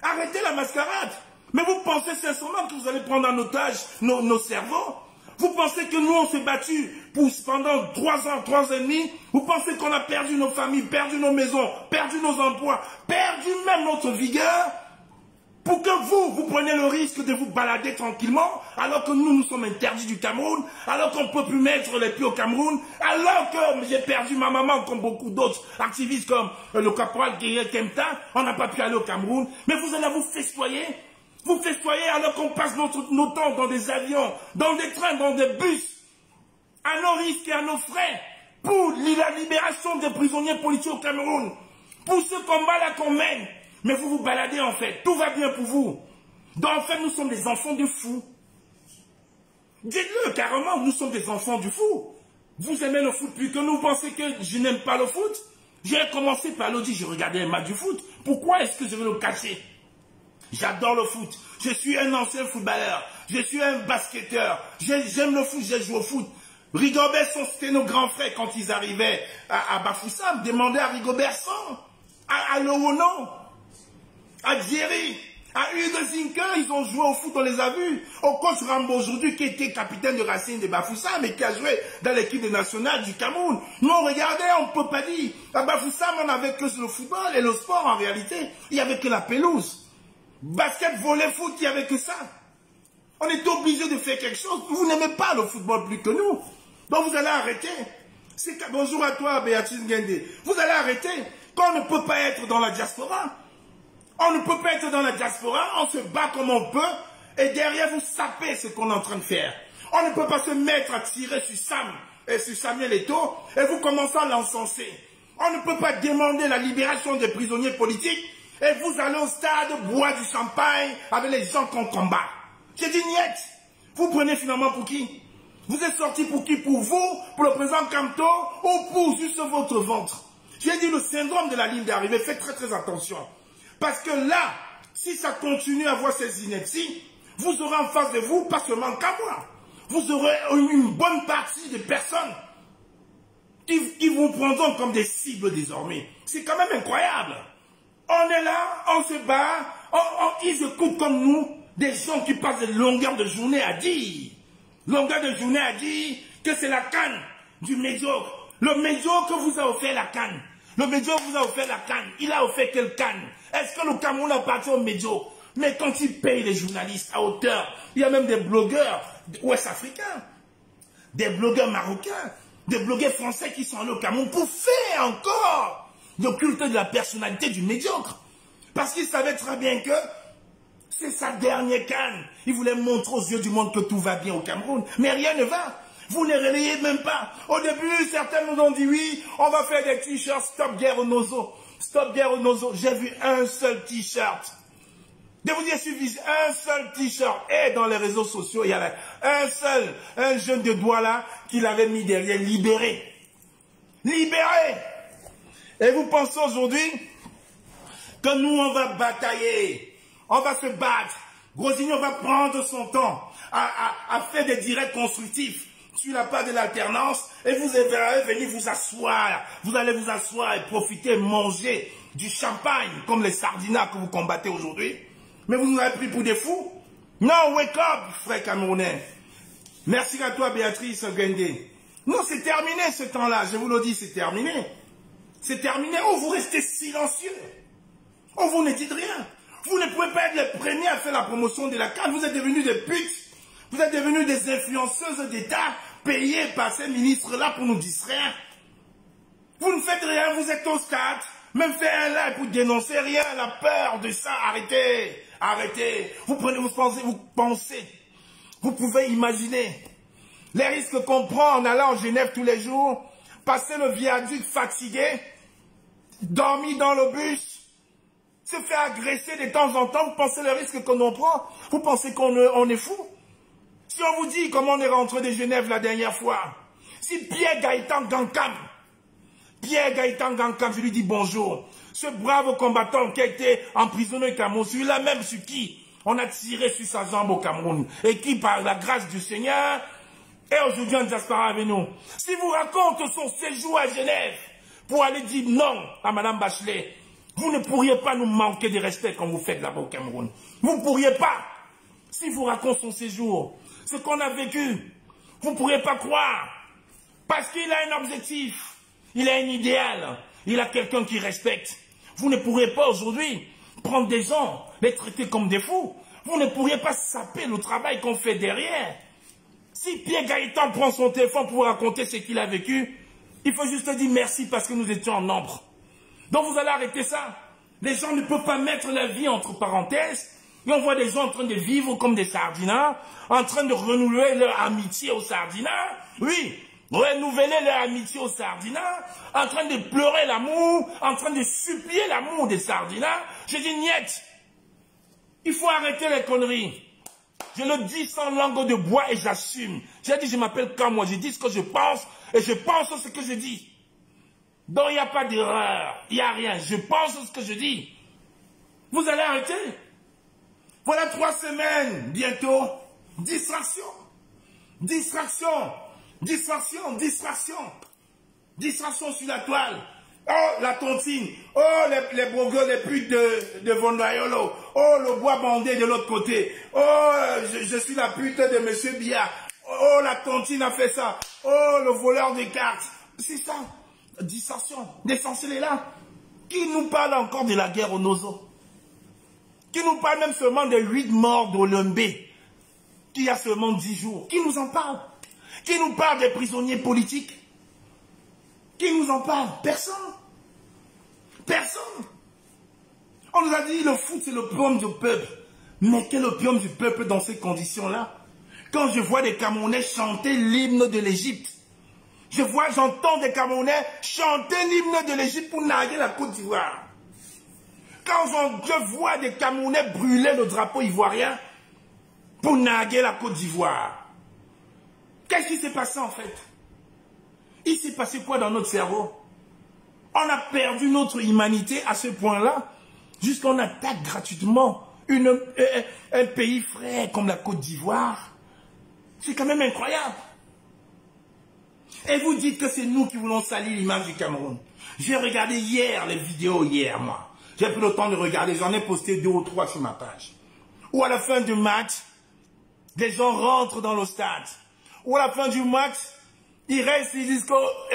Arrêtez la mascarade. Mais vous pensez sincèrement que vous allez prendre en otage nos cerveaux? Vous pensez que nous, on s'est battus pendant 3 ans, 3 ans et demi? Vous pensez qu'on a perdu nos familles, perdu nos maisons, perdu nos emplois, perdu même notre vigueur? Pour que vous preniez le risque de vous balader tranquillement, alors que nous sommes interdits du Cameroun, alors qu'on ne peut plus mettre les pieds au Cameroun, alors que j'ai perdu ma maman comme beaucoup d'autres activistes comme le caporal Guerrier Kemta, on n'a pas pu aller au Cameroun, mais vous allez vous festoyer. Vous festoyez alors qu'on passe nos temps dans des avions, dans des trains, dans des bus, à nos risques et à nos frais, pour la libération des prisonniers politiques au Cameroun, pour ce combat-là qu'on mène. Mais vous vous baladez en fait, tout va bien pour vous. Donc en fait, nous sommes des enfants du fou. Dites-le carrément, nous sommes des enfants du fou. Vous aimez le foot plus que nous, pensez que je n'aime pas le foot? J'ai commencé par le dire, je regardais un match du foot. Pourquoi est-ce que je vais le cacher? J'adore le foot. Je suis un ancien footballeur. Je suis un basketteur. J'aime le foot, j'ai joué au foot. Rigobert, c'était nos grands frères quand ils arrivaient à Bafoussam. Demandez à Rigobert Sang, à Lowono, à Djeri, à Hugo Zinker, ils ont joué au foot, on les a vus. Au coach Rambo aujourd'hui, qui était capitaine de Racine de Bafoussam et qui a joué dans l'équipe nationale du Cameroun. Nous, regardez, on ne peut pas dire. À Bafoussam, on n'avait que le football et le sport en réalité. Il n'y avait que la pelouse. Basket, volley, foot, il n'y avait que ça. On est obligé de faire quelque chose. Vous n'aimez pas le football plus que nous. Donc vous allez arrêter. Bonjour à toi, Béatrice Ngende. Vous allez arrêter. Quand on ne peut pas être dans la diaspora, on ne peut pas être dans la diaspora, on se bat comme on peut, et derrière vous sapez ce qu'on est en train de faire. On ne peut pas se mettre à tirer sur Sam et sur Samuel Eto'o, et vous commencez à l'encenser. On ne peut pas demander la libération des prisonniers politiques, et vous allez au stade boire du champagne avec les gens qu'on combat. J'ai dit niet. Vous prenez finalement pour qui? Vous êtes sorti pour qui? Pour vous, pour le président Kamto, ou pour juste votre ventre? J'ai dit le syndrome de la ligne d'arrivée, faites très très attention. Parce que là, si ça continue à avoir ces inepties, vous aurez en face de vous, pas seulement qu'à moi, vous aurez une bonne partie de personnes qui vous prendront comme des cibles désormais. C'est quand même incroyable. On est là, on se bat, ils écoutent comme nous des gens qui passent des longueurs de journée à dire. Longueur de journée à dire que c'est la canne du médiocre. Le médiocre vous a offert la canne. Le médiocre vous a offert la canne. Il a offert quelle canne? Est-ce que le Cameroun appartient au médiocre? Mais quand il paye les journalistes à hauteur, il y a même des blogueurs ouest-africains, des blogueurs marocains, des blogueurs français qui sont allés au Cameroun pour faire encore le culte de la personnalité du médiocre. Parce qu'il savait très bien que c'est sa dernière canne. Il voulait montrer aux yeux du monde que tout va bien au Cameroun. Mais rien ne va. Vous ne relayez même pas. Au début, certains nous ont dit oui, on va faire des t-shirts Stop Guerre aux Nozo. Stop Guerre aux Nozo. J'ai vu un seul t-shirt. De vous dire, suffit un seul t-shirt. Et dans les réseaux sociaux, il y avait un jeune de doigt là, qui l'avait mis derrière, libéré. Libéré. Et vous pensez aujourd'hui que nous, on va batailler. On va se battre. Grosignon va prendre son temps à faire des directs constructifs sur la part de l'alternance et vous allez venir vous asseoir. Vous allez vous asseoir et profiter, manger du champagne comme les sardinats que vous combattez aujourd'hui. Mais vous nous avez pris pour des fous. Non, wake up, frère Camerounais. Merci à toi, Béatrice Gendé. Non, c'est terminé ce temps-là. Je vous le dis, c'est terminé. C'est terminé. Oh, vous restez silencieux. Oh, vous ne dites rien. Vous ne pouvez pas être les premiers à faire la promotion de la CAN. Vous êtes devenus des putes. Vous êtes devenus des influenceuses d'État payées par ces ministres-là pour nous distraire. Vous ne faites rien, vous êtes au stade. Même faire un live pour dénoncer rien, la peur de ça. Arrêtez, arrêtez. Vous pensez. Vous pouvez imaginer les risques qu'on prend en allant en Genève tous les jours, passer le viaduc fatigué, dormir dans le bus, se faire agresser de temps en temps. Vous pensez le risque qu'on en prend? Vous pensez qu'on est fou? Si on vous dit comment on est rentré de Genève la dernière fois, si Pierre Gaëtan Gankam, je lui dis bonjour, ce brave combattant qui a été emprisonné au Cameroun, celui-là même sur qui on a tiré sur sa jambe au Cameroun, et qui par la grâce du Seigneur est aujourd'hui en diaspora avec nous. Si vous racontez son séjour à Genève pour aller dire non à Madame Bachelet, vous ne pourriez pas nous manquer de respect quand vous faites là-bas au Cameroun. Vous ne pourriez pas. Si vous racontez son séjour, ce qu'on a vécu, vous ne pourriez pas croire. Parce qu'il a un objectif, il a un idéal, il a quelqu'un qui respecte. Vous ne pourriez pas aujourd'hui prendre des gens, les traiter comme des fous. Vous ne pourriez pas saper le travail qu'on fait derrière. Si Pierre Gaëtan prend son téléphone pour vous raconter ce qu'il a vécu, il faut juste dire merci parce que nous étions en nombre. Donc vous allez arrêter ça. Les gens ne peuvent pas mettre la vie entre parenthèses. Et on voit des gens en train de vivre comme des sardinats, en train de renouveler leur amitié aux sardinats. Oui, renouveler leur amitié aux sardinats, en train de pleurer l'amour, en train de supplier l'amour des sardinats. Je dis niet. Il faut arrêter les conneries. Je le dis sans langue de bois et j'assume. J'ai dit je m'appelle comme moi, je dis ce que je pense et je pense ce que je dis. Donc il n'y a pas d'erreur, il n'y a rien. Je pense ce que je dis. Vous allez arrêter. Voilà 3 semaines, bientôt. Distraction. Distraction. Distraction. Distraction. Distraction sur la toile. Oh, la tontine. Oh, les bourgeois, les putes de Vondoyolo. Oh, le bois bandé de l'autre côté. Oh, je suis la pute de Monsieur Bia. Oh, la tontine a fait ça. Oh, le voleur de cartes. C'est ça. Distraction. L'essentiel est là. Qui nous parle encore de la guerre au Nozo? Qui nous parle même seulement des 8 morts d'Olumbé, qui y a seulement 10 jours? Qui nous en parle? Qui nous parle des prisonniers politiques? Qui nous en parle? Personne. Personne. On nous a dit le foot c'est l'opium du peuple. Mais quel opium du peuple dans ces conditions-là? Quand je vois des Camerounais chanter l'hymne de l'Égypte, j'entends des Camerounais chanter l'hymne de l'Égypte pour narguer la Côte d'Ivoire. Quand je vois des Camerounais brûler le drapeau ivoirien pour narguer la Côte d'Ivoire, qu'est-ce qui s'est passé en fait? Il s'est passé quoi dans notre cerveau? On a perdu notre humanité à ce point-là, jusqu'on attaque gratuitement un pays frère comme la Côte d'Ivoire. C'est quand même incroyable. Et vous dites que c'est nous qui voulons salir l'image du Cameroun. J'ai regardé hier les vidéos, moi. J'ai pris le temps de regarder, j'en ai posté 2 ou 3 sur ma page. Ou à la fin du match, des gens rentrent dans le stade. Ou à la fin du match, ils restent, ils disent que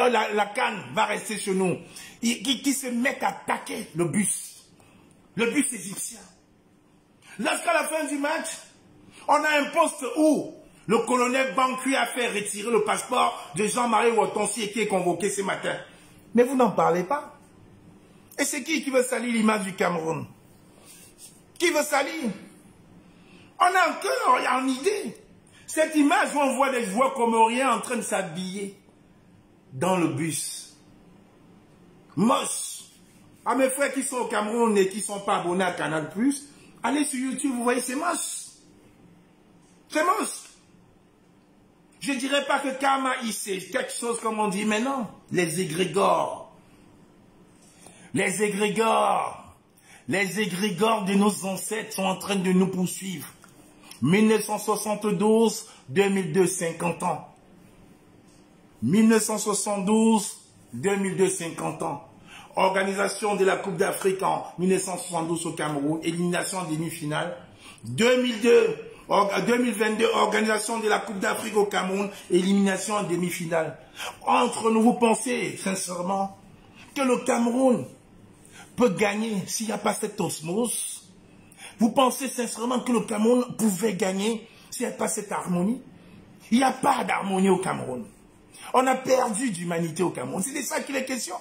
la CAN va rester chez nous. Qui se mettent à attaquer le bus égyptien. Lorsqu'à la fin du match, on a un poste où le colonel Banqui a fait retirer le passeport de Jean-Marie Wotonsi qui est convoqué ce matin. Mais vous n'en parlez pas. Et c'est qui veut salir l'image du Cameroun? Qui veut salir? On a un cœur, il y a une idée. Cette image où on voit des joueurs comoriens en train de s'habiller dans le bus. Moche. À mes frères qui sont au Cameroun et qui ne sont pas abonnés à Canal+, allez sur YouTube, vous voyez, c'est moche. C'est moche. Je ne dirais pas que Karma, c'est quelque chose comme on dit, mais non. Les égrégores. Les égrégores. Les égrégores de nos ancêtres sont en train de nous poursuivre. 1972, 2002, 50 ans. 1972, 2002, 50 ans. Organisation de la Coupe d'Afrique en 1972 au Cameroun, élimination en demi-finale. 2022, organisation de la Coupe d'Afrique au Cameroun, élimination en demi-finale. Entre nous, vous pensez sincèrement que le Cameroun peut gagner s'il n'y a pas cette osmose? Vous pensez sincèrement que le Cameroun pouvait gagner s'il n'y a pas cette harmonie? Il n'y a pas d'harmonie au Cameroun. On a perdu d'humanité au Cameroun. C'est de ça qu'il est question.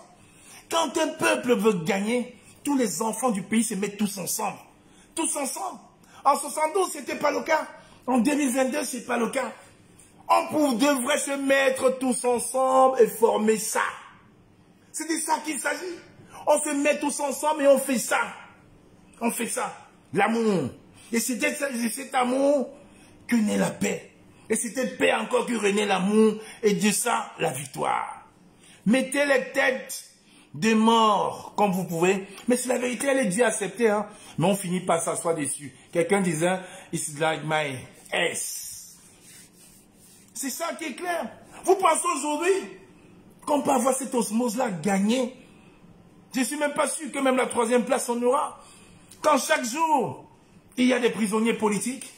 Quand un peuple veut gagner, tous les enfants du pays se mettent tous ensemble. Tous ensemble. En 72, ce n'était pas le cas. En 2022, ce n'est pas le cas. On devrait se mettre tous ensemble et former ça. C'est de ça qu'il s'agit. On se met tous ensemble et on fait ça. On fait ça. L'amour. Et c'est de cet amour que naît la paix. Et c'est cette paix encore que renaît l'amour. Et de ça, la victoire. Mettez les têtes des morts comme vous pouvez. Mais c'est la vérité, elle est due accepter. Hein. Mais on finit par s'asseoir dessus. Quelqu'un disait, it's like my ass. C'est ça qui est clair. Vous pensez aujourd'hui qu'on peut avoir cette osmose-là gagnée? Je ne suis même pas sûr que même la 3e place on aura. Quand chaque jour, il y a des prisonniers politiques,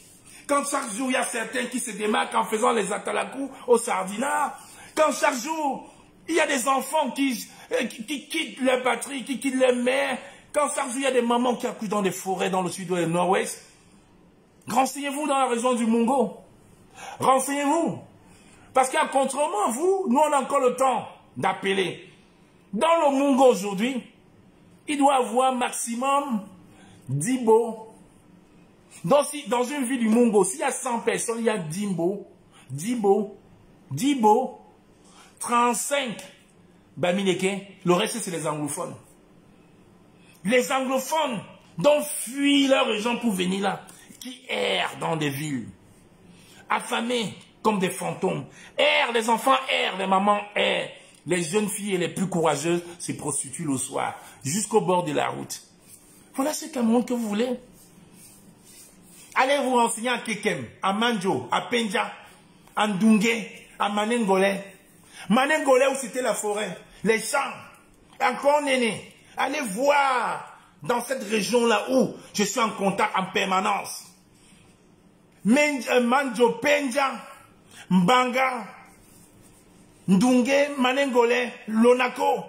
quand chaque jour, il y a certains qui se démarquent en faisant les atalakou au sardinat, quand chaque jour, il y a des enfants qui quittent leur patrie, qui quittent leur mère, quand chaque jour, il y a des mamans qui accouchent dans des forêts dans le sud-ouest et le nord-ouest, renseignez-vous dans la région du Mungo. Renseignez-vous. Parce qu'à contrairement, nous, on a encore le temps d'appeler. Dans le Mungo aujourd'hui, il doit avoir maximum 10 beaux. Dans une ville du Mungo, s'il y a 100 personnes, il y a 10 beaux. 10 beaux. 10 beaux. 35 Bamileke. Le reste, c'est les anglophones. Les anglophones dont fuient leur région pour venir là. Qui errent dans des villes. Affamés comme des fantômes. Errent, les enfants errent, les mamans errent. Les jeunes filles les plus courageuses se prostituent le soir. Jusqu'au bord de la route. Voilà ce Cameroun que vous voulez. Allez vous renseigner à Kekem, à Manjo, à Penja, à Ndungue, à Manengole. Manengole où c'était la forêt, les champs, encore néné. Allez voir dans cette région-là où je suis en contact en permanence. Manjo, Penja, Mbanga, Ndungue, Manengole, Lonako.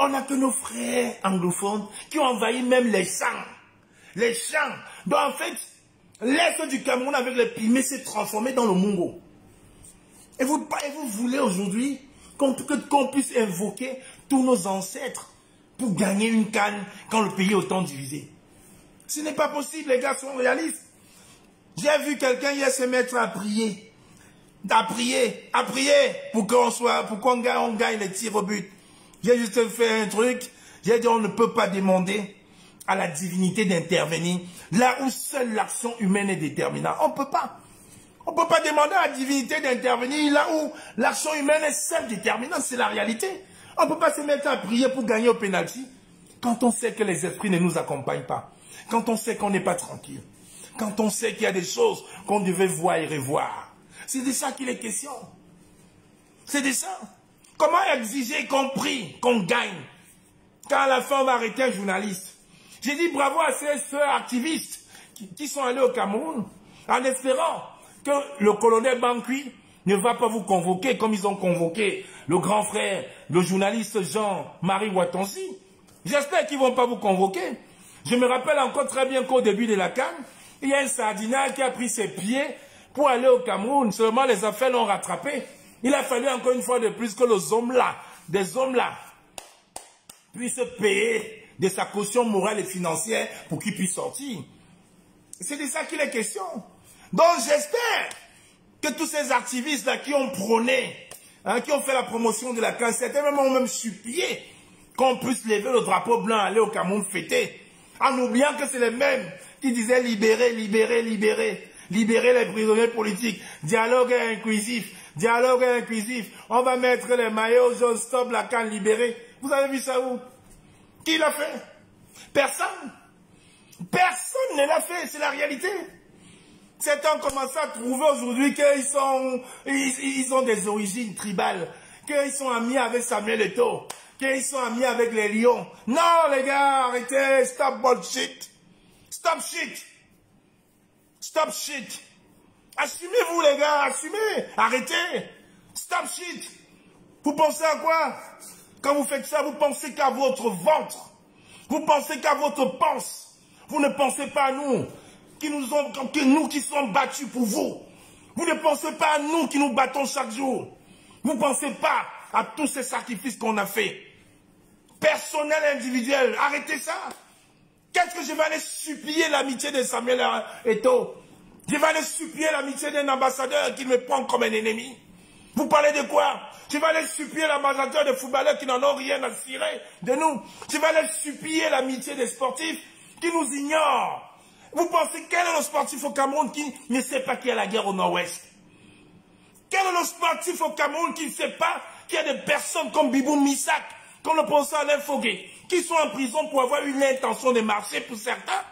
On n'a que nos frères anglophones qui ont envahi même les champs. Les champs. Donc en fait, l'est du Cameroun avec les pygmées s'est transformé dans le Mungo. Et vous voulez aujourd'hui qu'on puisse invoquer tous nos ancêtres pour gagner une canne quand le pays est autant divisé. Ce n'est pas possible, les gars sont réalistes. J'ai vu quelqu'un hier se mettre à prier. À prier pour qu'on gagne les tirs au but. J'ai juste fait un truc, j'ai dit on ne peut pas demander à la divinité d'intervenir là où seule l'action humaine est déterminante. On ne peut pas. On ne peut pas demander à la divinité d'intervenir là où l'action humaine est seule déterminante, c'est la réalité. On ne peut pas se mettre à prier pour gagner au pénalty quand on sait que les esprits ne nous accompagnent pas, quand on sait qu'on n'est pas tranquille, quand on sait qu'il y a des choses qu'on devait voir et revoir. C'est de ça qu'il est question. C'est de ça. Comment exiger qu'on prie, qu'on gagne, quand à la fin on va arrêter un journaliste? J'ai dit bravo à ces activistes qui sont allés au Cameroun en espérant que le colonel Bankui ne va pas vous convoquer comme ils ont convoqué le grand frère, le journaliste Jean-Marie Watonsi. J'espère qu'ils ne vont pas vous convoquer. Je me rappelle encore très bien qu'au début de la CAN, il y a un sardinat qui a pris ses pieds pour aller au Cameroun. Seulement les affaires l'ont rattrapé. Il a fallu encore une fois de plus que les hommes-là, des hommes-là, puissent payer de sa caution morale et financière pour qu'il puisse sortir. C'est de ça qu'il est question. Donc j'espère que tous ces activistes-là qui ont prôné, qui ont fait la promotion de la CAN, certains ont même supplié qu'on puisse lever le drapeau blanc, aller au Cameroun fêter, en oubliant que c'est les mêmes qui disaient libérer, libérer, libérer, libérer les prisonniers politiques, dialogue inclusif, dialogue inclusif, on va mettre les maillots jaunes, stop la CAN libérée. Vous avez vu ça où? Qui l'a fait? Personne. Personne ne l'a fait, c'est la réalité. Certains ont commencé à trouver aujourd'hui qu'ils ont des origines tribales, qu'ils sont amis avec Samuel Eto'o, qu'ils sont amis avec les lions. Non les gars, arrêtez, stop bullshit. Stop shit. Stop shit. Assumez-vous les gars, assumez. Arrêtez. Stop shit. Vous pensez à quoi? Quand vous faites ça, vous pensez qu'à votre ventre. Vous pensez qu'à votre panse. Vous ne pensez pas à nous. Nous qui sommes battus pour vous. Vous ne pensez pas à nous qui nous battons chaque jour. Vous ne pensez pas à tous ces sacrifices qu'on a fait. Personnel, individuel, arrêtez ça. Qu'est-ce que je vais aller supplier l'amitié de Samuel Eto'o? Je vais aller supplier l'amitié d'un ambassadeur qui me prend comme un ennemi. Vous parlez de quoi? Je vais aller supplier l'ambassadeur des footballeurs qui n'en ont rien à cirer de nous. Je vais aller supplier l'amitié des sportifs qui nous ignorent. Vous pensez quel est le sportif au Cameroun qui ne sait pas qu'il y a la guerre au nord-ouest? Quel est le sportif au Cameroun qui ne sait pas qu'il y a des personnes comme Bibou Missak, comme le professeur Alain Foguet, qui sont en prison pour avoir eu l'intention de marcher pour certains,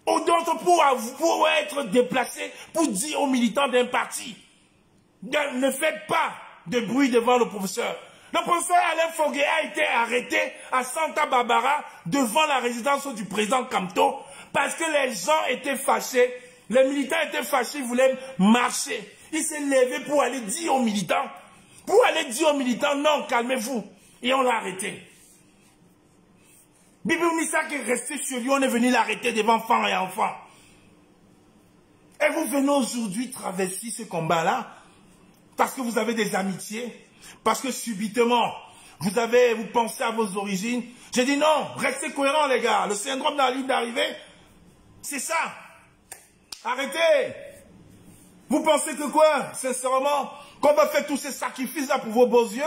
ou d'autres pour être déplacés pour dire aux militants d'un parti, ne faites pas de bruit devant le professeur. Le professeur Alain Foguet a été arrêté à Santa Barbara devant la résidence du président Kamto parce que les gens étaient fâchés, les militants étaient fâchés, ils voulaient marcher. Il s'est levé pour aller dire aux militants, non, calmez-vous. Et on l'a arrêté. Bibou Missak est resté sur lui, on est venu l'arrêter devant femmes et enfants. Et vous venez aujourd'hui traverser ce combat-là parce que vous avez des amitiés, parce que subitement, vous pensez à vos origines. J'ai dit non, restez cohérents les gars. Le syndrome de la ligne d'arrivée, c'est ça. Arrêtez. Vous pensez que quoi, sincèrement, qu'on va faire tous ces sacrifices-là pour vos beaux yeux?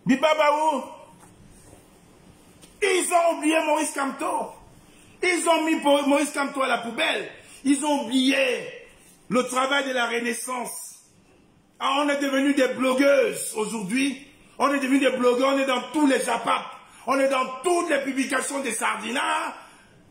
Bibabaou. Ils ont oublié Maurice Kamto. Ils ont mis Maurice Kamto à la poubelle. Ils ont oublié le travail de la Renaissance. Ah, on est devenus des blogueuses aujourd'hui. On est devenus des blogueurs, on est dans tous les japap. On est dans toutes les publications des Sardinats.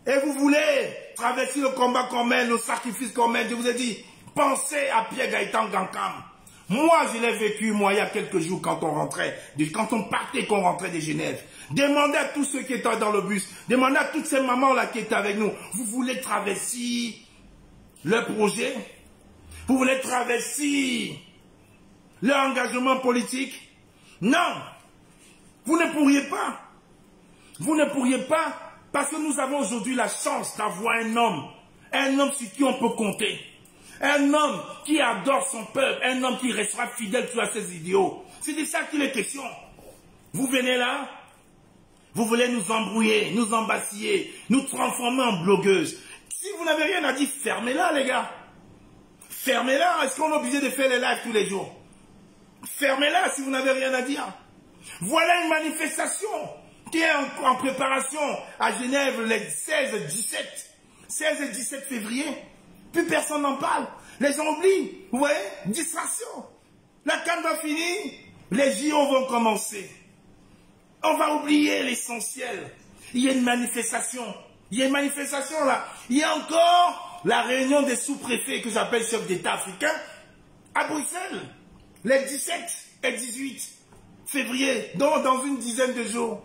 Et vous voulez traverser le combat qu'on mène, le sacrifice qu'on mène. Je vous ai dit, pensez à Pierre Gaëtan Gankam. Moi, je l'ai vécu, moi, il y a quelques jours, quand on partait, qu'on rentrait de Genève. Demandez à tous ceux qui étaient dans le bus, demandez à toutes ces mamans-là qui étaient avec nous. Vous voulez traverser le projet? Vous voulez traverser leur engagement politique? Non, vous ne pourriez pas. Vous ne pourriez pas parce que nous avons aujourd'hui la chance d'avoir un homme sur qui on peut compter. Un homme qui adore son peuple, un homme qui restera fidèle à ses idéaux. C'est de ça qu'il est question. Vous venez là, vous voulez nous embrouiller, nous embasiller, nous transformer en blogueuses. Si vous n'avez rien à dire, fermez-la les gars. Fermez-la, est-ce qu'on est obligé de faire les lives tous les jours? Fermez-la si vous n'avez rien à dire. Voilà une manifestation qui est en préparation à Genève les 16 et 17 février. Plus personne n'en parle. Les gens oublient. Vous voyez? Distraction. La CAN va finir. Les JO vont commencer. On va oublier l'essentiel. Il y a une manifestation. Il y a une manifestation là. Il y a encore la réunion des sous-préfets que j'appelle chefs d'État africains à Bruxelles. Les 17 et 18 février. Donc dans une dizaine de jours.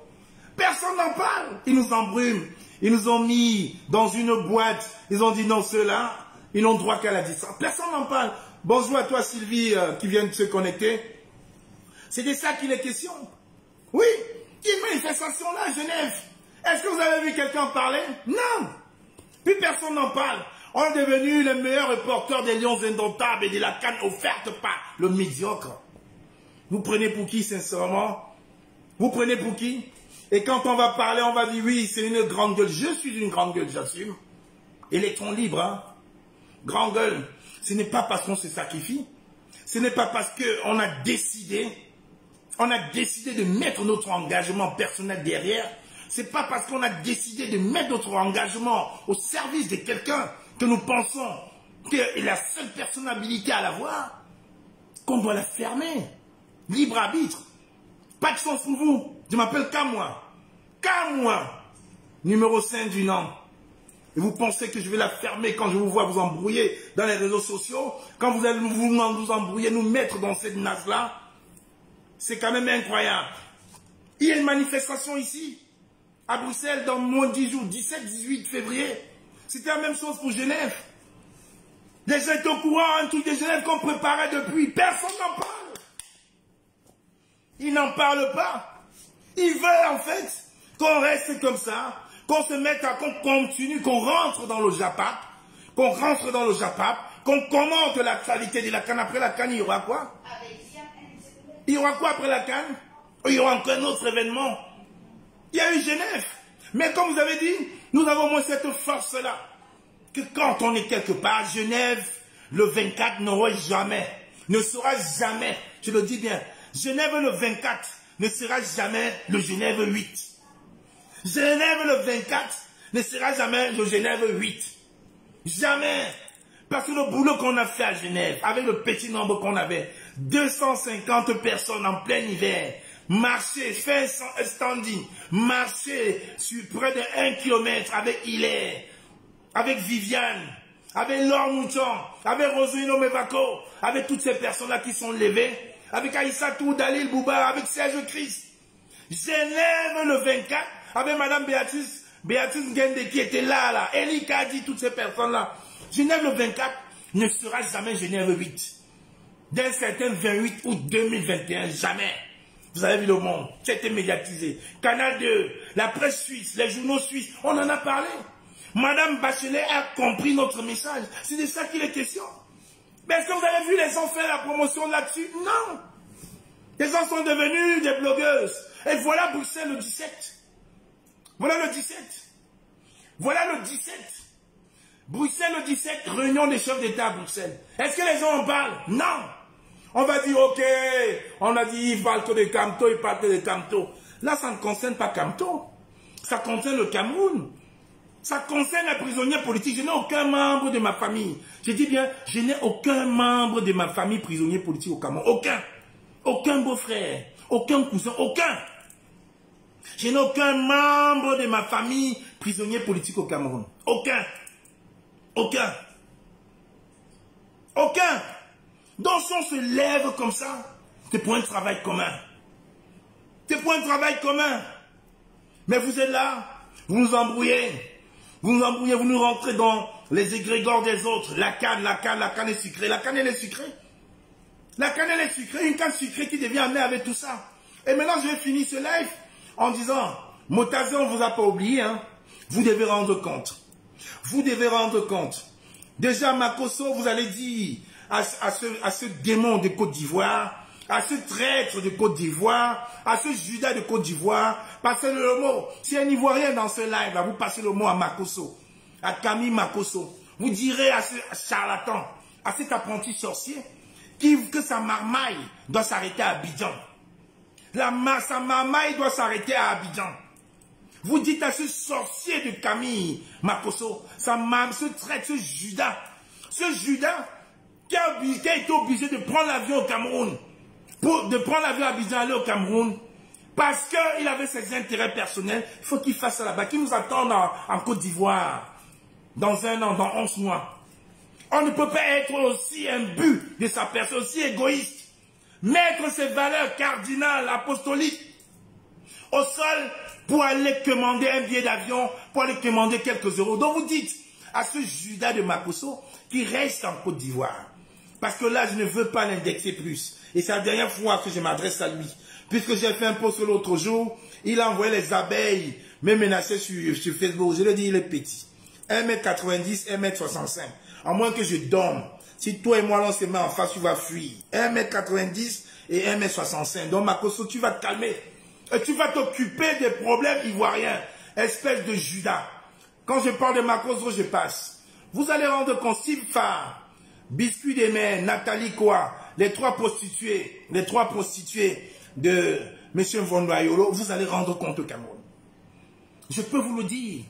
Personne n'en parle. Ils nous embrument. Ils nous ont mis dans une boîte. Ils ont dit non, ceux-là, ils n'ont droit qu'à la distance. Personne n'en parle. Bonjour à toi Sylvie qui vient de se connecter. C'est de ça qu'il est question. Oui, il y a une manifestation là à Genève. Est-ce que vous avez vu quelqu'un parler? Non. Plus personne n'en parle. On est devenu les meilleurs reporters des Lions indomptables et de la CAN offerte par le médiocre. Vous prenez pour qui sincèrement? Vous prenez pour qui? Et quand on va parler, on va dire oui, c'est une grande gueule. Je suis une grande gueule, j'assume. Électron libre, hein. grand gueule, ce n'est pas parce qu'on se sacrifie, ce n'est pas parce qu'on a décidé de mettre notre engagement personnel derrière, c'est pas parce qu'on a décidé de mettre notre engagement au service de quelqu'un que nous pensons que la seule personne habilitée à l'avoir, qu'on doit la fermer. Libre arbitre. Pas de chance pour vous. Je m'appelle Kamwa. Kamwa. Numéro 5 du nom. Et vous pensez que je vais la fermer quand je vous vois vous embrouiller dans les réseaux sociaux, quand vous allez vous embrouiller, nous mettre dans cette nasse-là? C'est quand même incroyable. Il y a une manifestation ici, à Bruxelles, dans moins de 10 jours, 17-18 février. C'était la même chose pour Genève. Les gens étaient au courant, un truc de Genève qu'on préparait depuis. Personne n'en parle. Ils n'en parlent pas. Ils veulent en fait qu'on reste comme ça, qu'on se mette à, qu'on continue, qu'on rentre dans le Japap, qu'on commente l'actualité de la Cannes. Après la Cannes, il y aura quoi? Il y aura quoi après la Cannes? Il y aura encore un autre événement. Il y a eu Genève. Mais comme vous avez dit, nous avons au moins cette force-là. Que quand on est quelque part, Genève, le 24 ne sera jamais, je le dis bien, Genève le 24 ne sera jamais le Genève 8. Genève le 24 ne sera jamais le Genève 8. Jamais. Parce que le boulot qu'on a fait à Genève, avec le petit nombre qu'on avait, 250 personnes en plein hiver, marcher, faire un standing, marcher sur près de 1 kilomètre avec Hilaire, avec Viviane, avec Laure Mouton, avec Roselyne Mevako, avec toutes ces personnes-là qui sont levées, avec Aïssatou, Dalil Bouba, avec Serge Christ. Genève le 24, avec Madame Béatrice Ngende qui était là, Eli Kadi, toutes ces personnes-là. Genève le 24 ne sera jamais Genève 8. D'un certain 28 août 2021, jamais. Vous avez vu le monde, c'était médiatisé. Canal 2, la presse suisse, les journaux suisses, on en a parlé. Madame Bachelet a compris notre message. C'est de ça qu'il est question. Mais est-ce que vous avez vu les gens faire la promotion là-dessus? Non. Les gens sont devenus des blogueuses. Et voilà Bruxelles le 17. Voilà le 17. Voilà le 17. Bruxelles le 17, réunion des chefs d'État à Bruxelles. Est-ce que les gens en parlent? Non. On va dire, ok, on a dit, il parle que de Kamto, il parle que de Kamto. Là, ça ne concerne pas Kamto. Ça concerne le Cameroun. Ça concerne les prisonniers politiques. Je n'ai aucun membre de ma famille. Je dis bien, je n'ai aucun membre de ma famille prisonnier politique au Cameroun. Aucun. Aucun beau-frère. Aucun cousin. Aucun. Je n'ai aucun membre de ma famille prisonnier politique au Cameroun. Aucun. Aucun. Aucun. Donc si on se lève comme ça, c'est pour un travail commun. C'est pour un travail commun. Mais vous êtes là, vous nous embrouillez. Vous nous embrouillez, vous nous rentrez dans les égrégores des autres. La canne est sucrée. La canne, elle est sucrée. La canne, elle est sucrée. Une canne sucrée qui devient amère avec tout ça. Et maintenant, je vais finir ce live en disant, Motazé, on ne vous a pas oublié. Hein. Vous devez rendre compte. Vous devez rendre compte. Déjà, Makosso, vous allez dire à ce démon de Côte d'Ivoire, à ce traître de Côte d'Ivoire, à ce Judas de Côte d'Ivoire, passez le mot. Si un Ivoirien dans ce live, vous passez le mot à Makosso, à Camille Makosso. Vous direz à ce charlatan, à cet apprenti sorcier, que sa marmaille doit s'arrêter à Abidjan. Sa marmaille doit s'arrêter à Abidjan. Vous dites à ce sorcier de Camille Makosso, ce traître, ce Judas qui a été obligé de prendre l'avion au Cameroun, de prendre l'avion à Abidjan, aller au Cameroun, parce qu'il avait ses intérêts personnels, il faut qu'il fasse ça là-bas, qu'il nous attende en Côte d'Ivoire, dans 1 an, dans 11 mois. On ne peut pas être aussi imbu de sa personne, aussi égoïste, mettre ses valeurs cardinales, apostoliques, au sol, pour aller commander un billet d'avion, pour aller commander quelques euros. Donc vous dites à ce Judas de Makosso qui reste en Côte d'Ivoire, parce que là je ne veux pas l'indexer plus. Et c'est la dernière fois que je m'adresse à lui. Puisque j'ai fait un post l'autre jour, il a envoyé les abeilles me menacer sur Facebook. Je lui ai dit, il est petit. 1m90, 1m65. À moins que je dorme. Si toi et moi l'on se met en face, tu vas fuir. 1m90 et 1m65. Donc Makosso, tu vas te calmer. Et tu vas t'occuper des problèmes ivoiriens. Espèce de Judas. Quand je parle de Makosso, je passe. Vous allez rendre compte, Sifa, Biscuit des Mers, Nathalie Koua, les trois prostituées de M. Vondoayolo, vous allez rendre compte au Cameroun. Je peux vous le dire.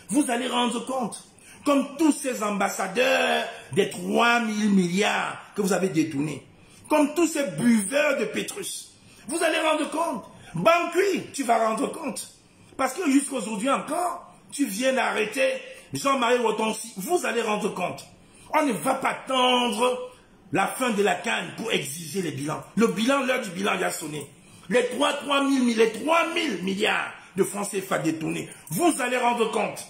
Vous allez rendre compte. Comme tous ces ambassadeurs des 3 000 milliards que vous avez détournés. Comme tous ces buveurs de Pétrus. Vous allez rendre compte. Bankui, tu vas rendre compte. Parce que jusqu'aujourd'hui encore, tu viens d'arrêter Jean-Marie Rotonsi. Vous allez rendre compte. On ne va pas attendre la fin de la canne pour exiger les bilans. Le bilan, l'heure du bilan, il a sonné. Les 3 000 milliards de francs CFA détournés. Vous allez rendre compte.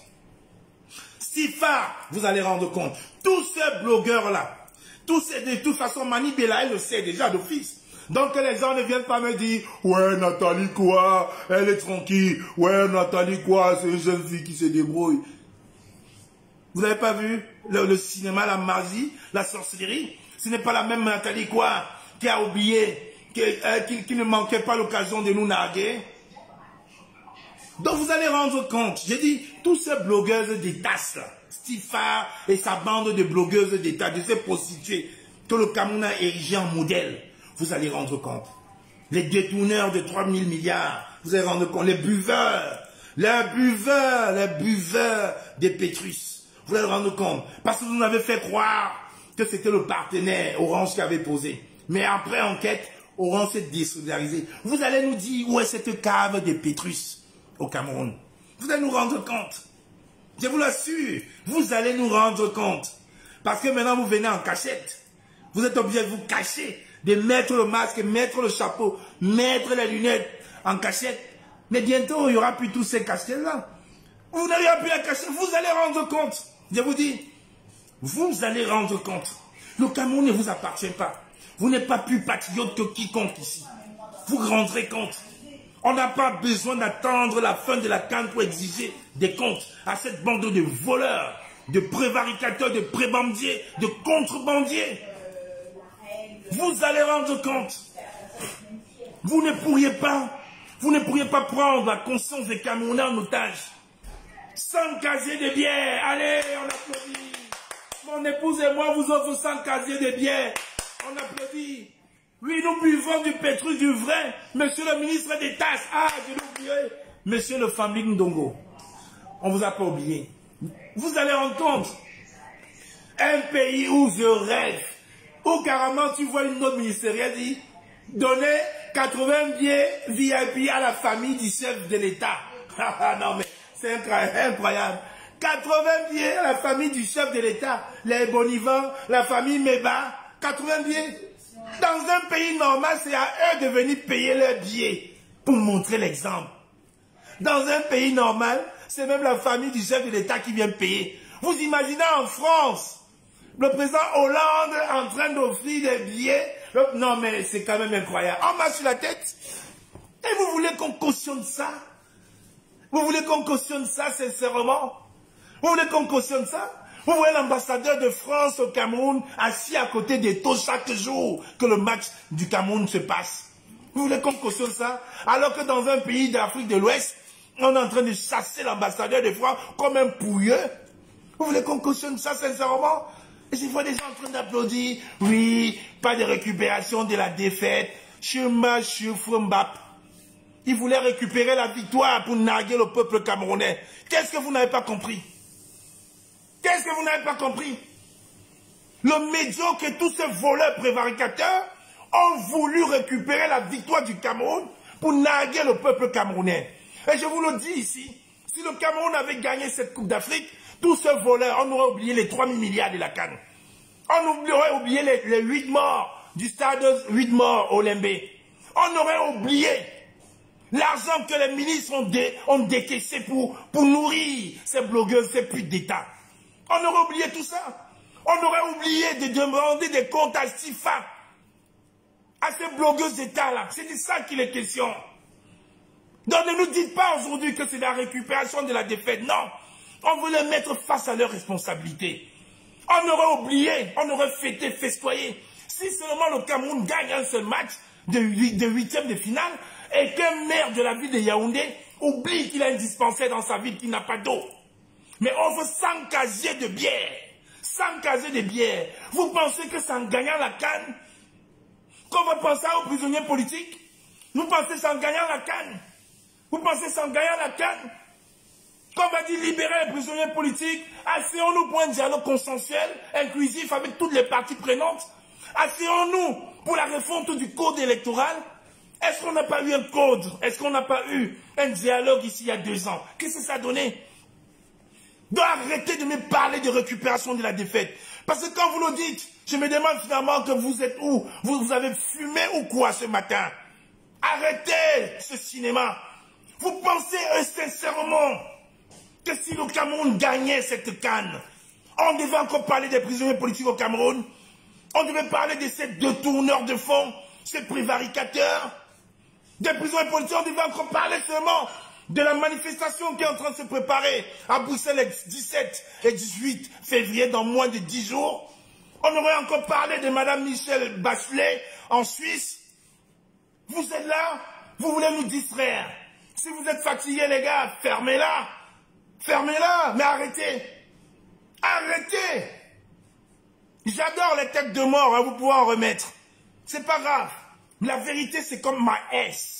Sifa, vous allez rendre compte. Tous ces blogueurs-là, de toute façon, Mani Bela, elle le sait déjà d'office. Donc les gens ne viennent pas me dire, ouais, Nathalie Koua, elle est tranquille. Ouais, Nathalie Koua, c'est une jeune fille qui se débrouille. Vous n'avez pas vu le cinéma, la magie, la sorcellerie? Ce n'est pas la même Nathalie Koua qui a oublié, qui ne manquait pas l'occasion de nous narguer. Donc vous allez rendre compte, j'ai dit, tous ces blogueuses d'État, Stifa et sa bande de blogueuses d'État, de ces prostituées que le Cameroun a érigé en modèle, vous allez rendre compte. Les détourneurs de 3 000 milliards, vous allez rendre compte. Les buveurs des Pétrus, vous allez rendre compte. Parce que vous nous avez fait croire que c'était le partenaire Orange qui avait posé. Mais après enquête, Orange s'est désolidarisé. Vous allez nous dire où est cette cave des Pétrus au Cameroun. Vous allez nous rendre compte. Je vous l'assure, vous allez nous rendre compte. Parce que maintenant vous venez en cachette. Vous êtes obligé de vous cacher, de mettre le masque, mettre le chapeau, mettre les lunettes en cachette. Mais bientôt, il n'y aura plus tous ces cachettes-là. Vous n'allez plus la cacher, vous allez rendre compte. Je vous dis, vous allez rendre compte. Le Cameroun ne vous appartient pas. Vous n'êtes pas plus patriote que quiconque ici. Vous rendrez compte. On n'a pas besoin d'attendre la fin de la canne pour exiger des comptes à cette bande de voleurs, de prévaricateurs, de prébandiers, de contrebandiers. Vous allez rendre compte. Vous ne pourriez pas prendre la conscience des Camerounais en otage. Sans casier de bière. Allez, on applaudit. Mon épouse et moi vous offrons 100 casiers de bière. On applaudit. Oui, nous buvons du Pétrus, du vrai. Monsieur le ministre des Tasses. Ah, je l'ai oublié. Monsieur le Famille Ndongo. On ne vous a pas oublié. Vous allez rendre compte. Un pays où je rêve. Où carrément tu vois une note ministérielle dit donner 80 billets VIP à la famille du chef de l'État. Non mais c'est incroyable. 80 billets à la famille du chef de l'État. Les Bonivans, la famille Meba. 80 billets. Dans un pays normal, c'est à eux de venir payer leurs billets pour montrer l'exemple. Dans un pays normal, c'est même la famille du chef de l'État qui vient payer. Vous imaginez en France, le président Hollande en train d'offrir des billets. Non mais c'est quand même incroyable. On marche sur la tête. Et vous voulez qu'on cautionne ça? Vous voulez qu'on cautionne ça sincèrement? Vous voulez qu'on cautionne ça? Vous voyez l'ambassadeur de France au Cameroun assis à côté des taux chaque jour que le match du Cameroun se passe. Vous voulez qu'on cautionne ça? Alors que dans un pays d'Afrique de l'Ouest, on est en train de chasser l'ambassadeur de France comme un pouilleux. Vous voulez qu'on cautionne ça sincèrement? Et je vois des gens en train d'applaudir. Oui, pas de récupération de la défaite. Chuma Chufrumbap. Ils voulaient récupérer la victoire pour narguer le peuple camerounais. Qu'est-ce que vous n'avez pas compris? Qu'est-ce que vous n'avez pas compris? Le médiocre et tous ces voleurs prévaricateurs ont voulu récupérer la victoire du Cameroun pour narguer le peuple camerounais. Et je vous le dis ici, si le Cameroun avait gagné cette Coupe d'Afrique, tous ces voleurs, on aurait oublié les 3 000 milliards de la canne. On aurait oublié les 8 morts du stade 8 morts au Limbé. On aurait oublié l'argent que les ministres ont décaissé pour nourrir ces blogueuses, ces putes d'État. On aurait oublié tout ça. On aurait oublié de demander des comptes à Sifa, à ces blogueuses d'État-là. C'est de ça qu'il est question. Donc ne nous dites pas aujourd'hui que c'est la récupération de la défaite. Non. On veut les mettre face à leurs responsabilités. On aurait oublié, on aurait fêté, festoyé. Si seulement le Cameroun gagne un seul match de huitième de finale et qu'un maire de la ville de Yaoundé oublie qu'il a un dispensaire dans sa ville qui n'a pas d'eau. Mais on veut 100 casiers de bière sans caser des bières. Vous pensez que c'est en gagnant la canne qu'on va penser aux prisonniers politiques? Vous pensez que c'est en gagnant la canne? Vous pensez que c'est en gagnant la canne qu'on va dire libérer les prisonniers politiques? Asseyons-nous pour un dialogue consensuel, inclusif avec toutes les parties prenantes. Asseyons-nous pour la refonte du code électoral. Est-ce qu'on n'a pas eu un code? Est-ce qu'on n'a pas eu un dialogue ici il y a 2 ans? Qu'est-ce que ça a donné? Donc arrêtez de me parler de récupération de la défaite. Parce que quand vous le dites, je me demande finalement que vous êtes où? Vous avez fumé ou quoi ce matin? Arrêtez ce cinéma. Vous pensez sincèrement que si le Cameroun gagnait cette canne, on devait encore parler des prisonniers politiques au Cameroun? On devait parler de ces détourneurs de fonds, ces prévaricateurs, des prisonniers politiques? On devait encore parler seulement de la manifestation qui est en train de se préparer à Bruxelles les 17 et 18 février, dans moins de 10 jours. On aurait encore parlé de Mme Michelle Bachelet en Suisse. Vous êtes là, vous voulez nous distraire. Si vous êtes fatigués, les gars, fermez-la. Fermez-la, mais arrêtez. Arrêtez. J'adore les têtes de mort, hein, vous pouvez en remettre. C'est pas grave. La vérité, c'est comme ma S.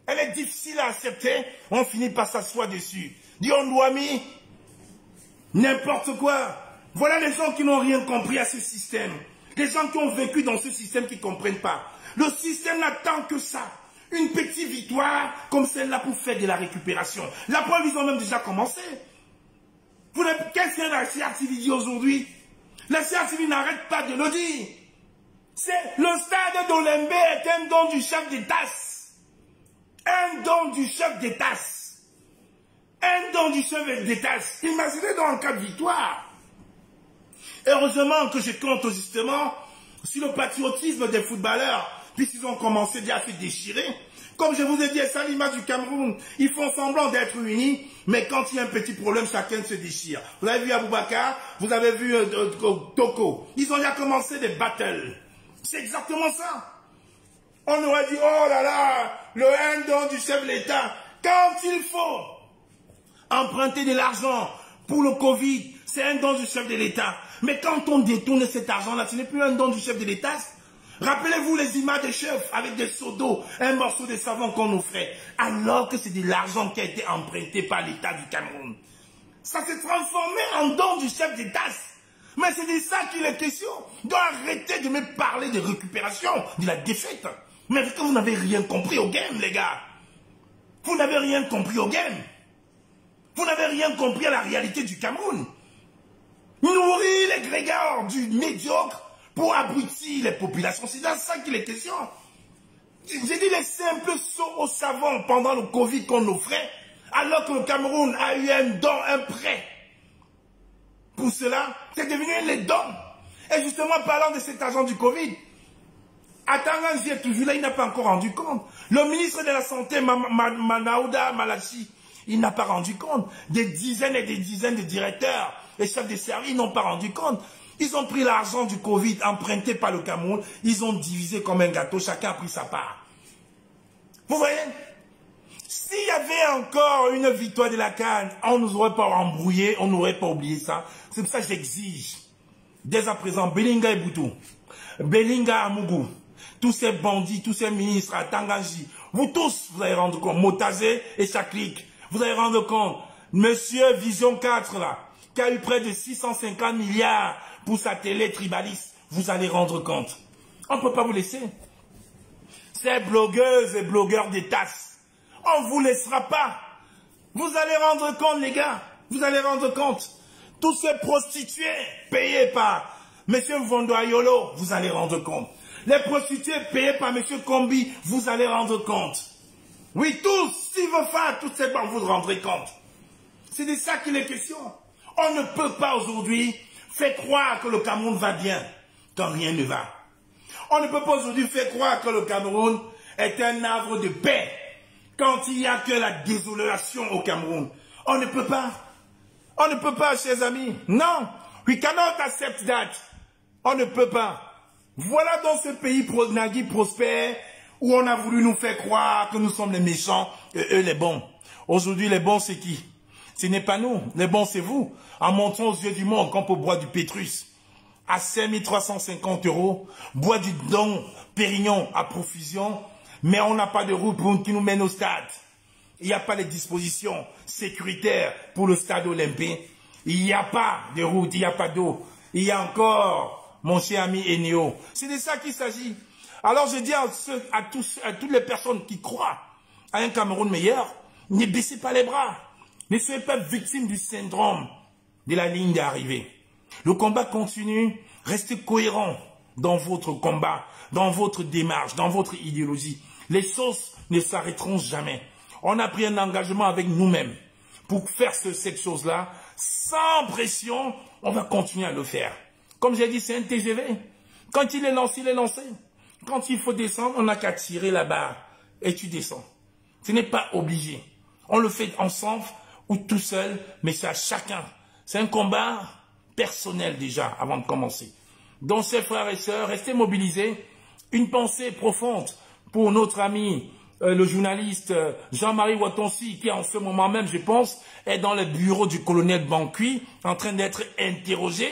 Elle est difficile à accepter, on finit par s'asseoir dessus. Dion-Douami, n'importe quoi. Voilà les gens qui n'ont rien compris à ce système. Les gens qui ont vécu dans ce système qui ne comprennent pas. Le système n'attend que ça. Une petite victoire comme celle-là pour faire de la récupération. La preuve, ils ont même déjà commencé. Qu'est-ce que la CRTV dit aujourd'hui? La CRTV n'arrête pas de le dire. C'est le stade d'Olembe est un don du chef d'État. Un don du chef d'État. Un don du chef d'État. Imaginez donc en cas de victoire. Heureusement que je compte justement sur le patriotisme des footballeurs, puisqu'ils ont commencé déjà à se déchirer. Comme je vous ai dit, c'est l'image du Cameroun. Ils font semblant d'être unis, mais quand il y a un petit problème, chacun se déchire. Vous avez vu Aboubakar, vous avez vu Toko. Ils ont déjà commencé des battles. C'est exactement ça. On aurait dit, oh là là, le un don du chef de l'État. Quand il faut emprunter de l'argent pour le Covid, c'est un don du chef de l'État. Mais quand on détourne cet argent-là, ce n'est plus un don du chef de l'État. Rappelez-vous les images des chefs avec des seaux d'eau, un morceau de savon qu'on offrait, alors que c'est de l'argent qui a été emprunté par l'État du Cameroun. Ça s'est transformé en don du chef d'État. Mais c'est de ça qu'il est question. Donc arrêtez de me parler de récupération, de la défaite. Mais parce que vous n'avez rien compris au game, les gars. Vous n'avez rien compris au game. Vous n'avez rien compris à la réalité du Cameroun. Nourrir les grégores du médiocre pour abrutir les populations. C'est dans ça qu'il est question. J'ai dit les simples sauts au savon pendant le Covid qu'on offrait, alors que le Cameroun a eu un don, un prêt. Pour cela, c'est devenu les dons. Et justement, parlant de cet argent du Covid, Atanganzi est toujours là, il n'a pas encore rendu compte. Le ministre de la Santé, Manaouda Malachi, il n'a pas rendu compte. Des dizaines et des dizaines de directeurs et chefs de service n'ont pas rendu compte. Ils ont pris l'argent du Covid emprunté par le Cameroun, ils ont divisé comme un gâteau, chacun a pris sa part. Vous voyez? S'il y avait encore une victoire de la CAN, on ne nous aurait pas embrouillé, on n'aurait pas oublié ça. C'est pour ça que j'exige, dès à présent, Belinga et Boutou, Belinga Amougou, tous ces bandits, tous ces ministres à Tangaji, vous tous, vous allez rendre compte, Motazé et Chaklik, vous allez rendre compte, Monsieur Vision 4 là, qui a eu près de 650 milliards pour sa télé tribaliste, vous allez rendre compte. On ne peut pas vous laisser. Ces blogueuses et blogueurs des tasses, on ne vous laissera pas. Vous allez rendre compte, les gars. Vous allez rendre compte. Tous ces prostituées payés par M. Vondoayolo, vous allez rendre compte. Les prostituées payées par M. Kombi, vous allez rendre compte. Oui, tous, s'il veut faire toutes ces banques, vous rendrez compte. C'est de ça qu'il est question. On ne peut pas aujourd'hui faire croire que le Cameroun va bien quand rien ne va. On ne peut pas aujourd'hui faire croire que le Cameroun est un havre de paix quand il n'y a que la désolation au Cameroun. On ne peut pas. On ne peut pas, chers amis. Non. We cannot accept that. On ne peut pas. Voilà dans ce pays Nagui prospère où on a voulu nous faire croire que nous sommes les méchants et eux les bons. Aujourd'hui, les bons, c'est qui? Ce n'est pas nous. Les bons, c'est vous. En montrant aux yeux du monde qu'on peut boire du Pétrus à 5350 €, boire du Dom Pérignon à profusion, mais on n'a pas de route qui nous mène au stade. Il n'y a pas les dispositions sécuritaires pour le stade olympique. Il n'y a pas de route, il n'y a pas d'eau. Il y a encore, mon cher ami Eneo. C'est de ça qu'il s'agit. Alors je dis à toutes les personnes qui croient à un Cameroun meilleur, ne baissez pas les bras. Ne soyez pas victime du syndrome de la ligne d'arrivée. Le combat continue. Restez cohérent dans votre combat, dans votre démarche, dans votre idéologie. Les choses ne s'arrêteront jamais. On a pris un engagement avec nous-mêmes pour faire cette chose-là. Sans pression, on va continuer à le faire. Comme j'ai dit, c'est un TGV. Quand il est lancé, il est lancé. Quand il faut descendre, on n'a qu'à tirer la barre et tu descends. Ce n'est pas obligé. On le fait ensemble ou tout seul, mais c'est à chacun. C'est un combat personnel déjà avant de commencer. Donc, chers frères et sœurs, restez mobilisés. Une pensée profonde pour notre ami, le journaliste Jean-Marie Watonsi, qui en ce moment même, je pense, est dans le bureau du colonel Bankui, en train d'être interrogé.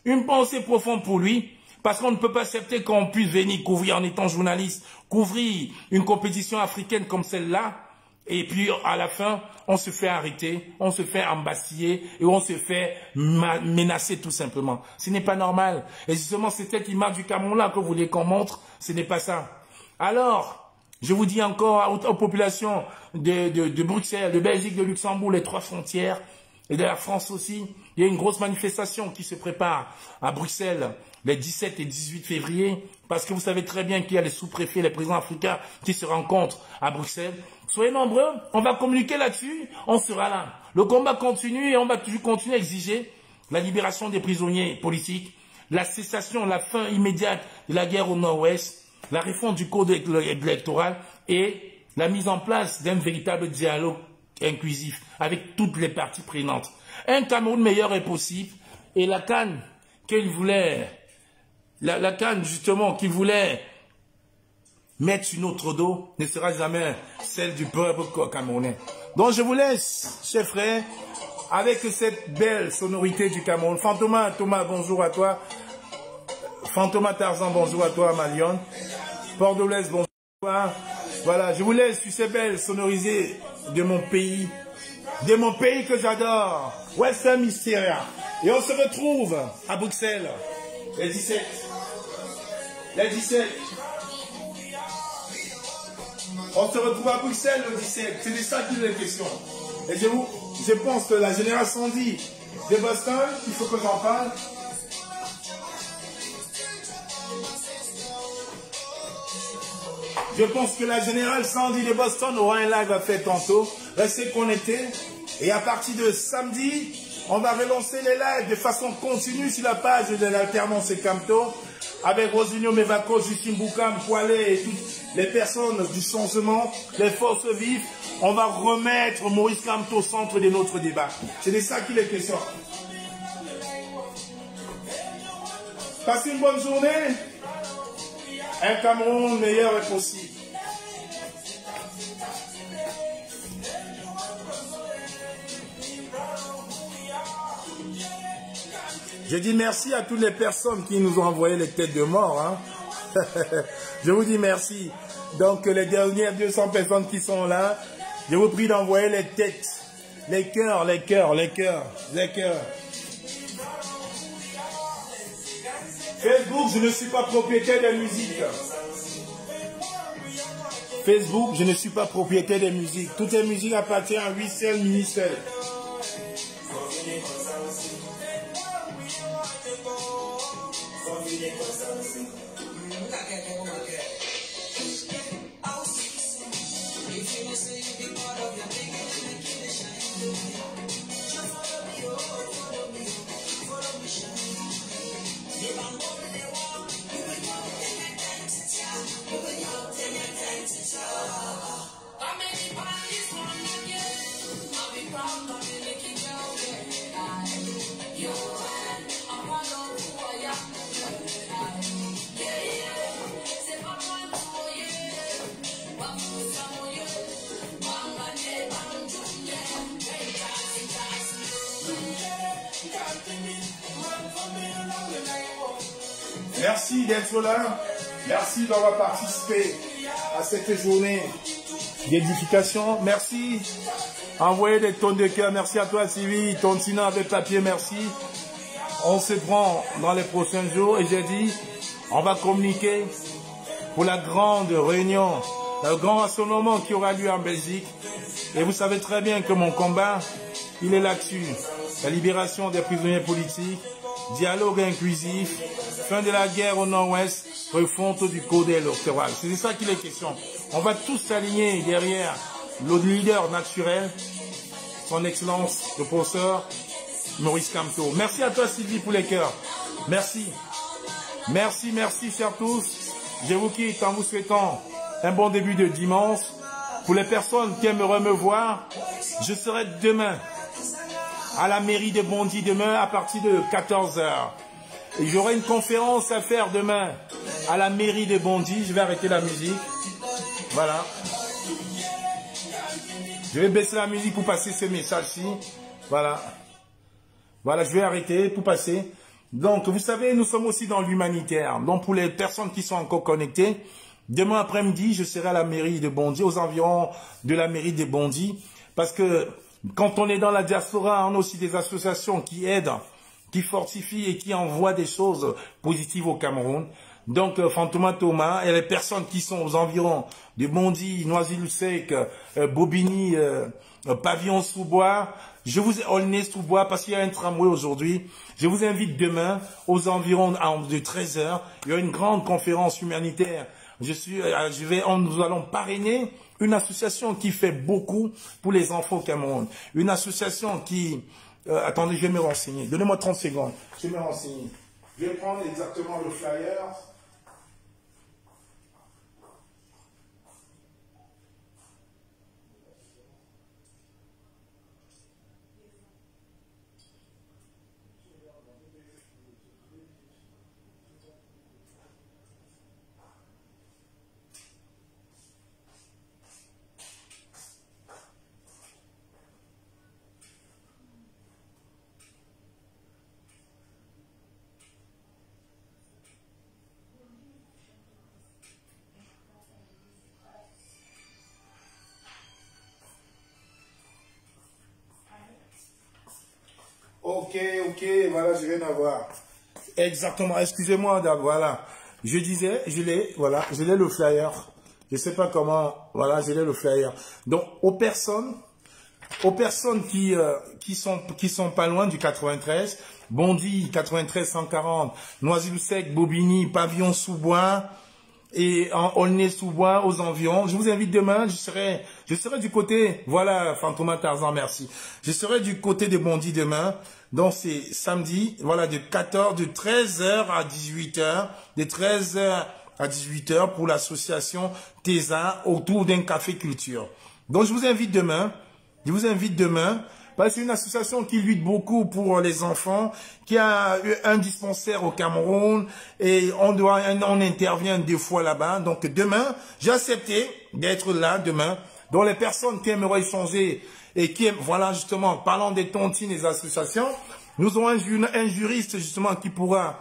Une pensée profonde pour lui, parce qu'on ne peut pas accepter qu'on puisse venir couvrir, en étant journaliste, couvrir une compétition africaine comme celle-là, et puis à la fin, on se fait arrêter, on se fait embastiller, et on se fait menacer tout simplement. Ce n'est pas normal. Et justement, c'est cette image du Cameroun-là que vous voulez qu'on montre, ce n'est pas ça. Alors, je vous dis encore aux populations de Bruxelles, de Belgique, de Luxembourg, les 3 frontières, et de la France aussi, il y a une grosse manifestation qui se prépare à Bruxelles les 17 et 18 février, parce que vous savez très bien qu'il y a les sous-préfets, les présidents africains qui se rencontrent à Bruxelles. Soyez nombreux, on va communiquer là-dessus, on sera là. Le combat continue et on va toujours continuer à exiger la libération des prisonniers politiques, la cessation, la fin immédiate de la guerre au nord-ouest, la réforme du code électoral et la mise en place d'un véritable dialogue inclusif avec toutes les parties prenantes. Un Cameroun meilleur est possible et la CAN qu'il voulait, la CAN justement qu'il voulait mettre sur notre dos ne sera jamais celle du peuple camerounais. Donc je vous laisse, chers frères, avec cette belle sonorité du Cameroun. Fantoma, Thomas, bonjour à toi. Fantoma Tarzan, bonjour à toi, Malion. Port-de-Lès, bonjour à toi. Voilà, je vous laisse sur ces belles sonorisées de mon pays que j'adore, Western Mysteria. Et on se retrouve à Bruxelles, les 17. Les 17. On se retrouve à Bruxelles le 17. C'est de ça qu'il est question. Et je pense que la générale Sandy de Boston, il faut que j'en parle. Je pense que la générale Sandy de Boston aura un live à faire tantôt. Restez connectés. Et à partir de samedi, on va relancer les lives de façon continue sur la page de l'Alternance et Camto avec Rosinio Mevako, Justine Boukam, Poilet et toutes les personnes du changement, les forces vives. On va remettre Maurice Camto au centre de notre débat. C'est de ça qu'il est question. Passez une bonne journée. Un Cameroun meilleur est possible. Je dis merci à toutes les personnes qui nous ont envoyé les têtes de mort. Hein. Je vous dis merci. Donc les dernières 200 personnes qui sont là, je vous prie d'envoyer les têtes, les cœurs, les cœurs, les cœurs, les cœurs. Facebook, je ne suis pas propriétaire des musiques. Facebook, je ne suis pas propriétaire des musiques. Toutes les musiques appartiennent à Wissel Ministère. How many parties wanna get? I'll be wrong. Merci d'être là. Merci d'avoir participé à cette journée d'édification. Merci. Envoyez des tonnes de cœur. Merci à toi, Sylvie. Tontina avec papier, merci. On se prend dans les prochains jours et j'ai dit, on va communiquer pour la grande réunion, le grand rassemblement qui aura lieu en Belgique. Et vous savez très bien que mon combat, il est là-dessus. La libération des prisonniers politiques, dialogue inclusif, fin de la guerre au nord-ouest, refonte du code électoral. C'est de ça qu'il est question. On va tous s'aligner derrière le leader naturel, son excellence, le professeur Maurice Kamto. Merci à toi, Sylvie, pour les cœurs. Merci. Merci, merci, chers tous. Je vous quitte en vous souhaitant un bon début de dimanche. Pour les personnes qui aimeraient me voir, je serai demain à la mairie de Bondy, demain à partir de 14 h. Et j'aurai une conférence à faire demain à la mairie de Bondy. Je vais arrêter la musique. Voilà. Je vais baisser la musique pour passer ce message-ci. Voilà. Voilà, je vais arrêter pour passer. Donc, vous savez, nous sommes aussi dans l'humanitaire. Donc, pour les personnes qui sont encore connectées, demain après-midi, je serai à la mairie de Bondy, aux environs de la mairie de Bondy. Parce que quand on est dans la diaspora, on a aussi des associations qui aident, qui fortifient et qui envoient des choses positives au Cameroun. Donc, Fantouma Thomas et les personnes qui sont aux environs de Bondy, Noisy-le-Sec, Bobigny, Pavillon-sous-Bois, je vous Aulnay-sous-Bois parce qu'il y a un tramway aujourd'hui. Je vous invite demain aux environs de 13 h. Il y a une grande conférence humanitaire. Nous allons parrainer une association qui fait beaucoup pour les enfants au Cameroun. Une association qui... attendez, je vais me renseigner. Donnez-moi 30 secondes. Je vais me renseigner. Je vais prendre exactement le flyer. Ok, voilà, je viens d'avoir. Exactement, excusez-moi, voilà. Je disais, je l'ai le flyer. Je sais pas comment, voilà, je l'ai le flyer. Donc, aux personnes qui sont pas loin du 93, Bondy, 93 140, Noisy-le-Sec, Bobigny, Pavillon-sous-Bois, et en Aulnay-sous-Bois, aux environs. Je vous invite demain, je serai du côté, voilà, Fantouma Tarzan, merci. Je serai du côté de Bondy demain. Donc c'est samedi, voilà, de 13 h à 18 h, de 13 h à 18 h pour l'association TESA autour d'un café culture. Donc je vous invite demain, parce que c'est une association qui lutte beaucoup pour les enfants, qui a un dispensaire au Cameroun et on intervient 2 fois là-bas. Donc demain, j'ai accepté d'être là demain. Donc les personnes qui aimeraient échanger et qui aiment, voilà justement, parlant des tontines et des associations, nous aurons un juriste justement qui pourra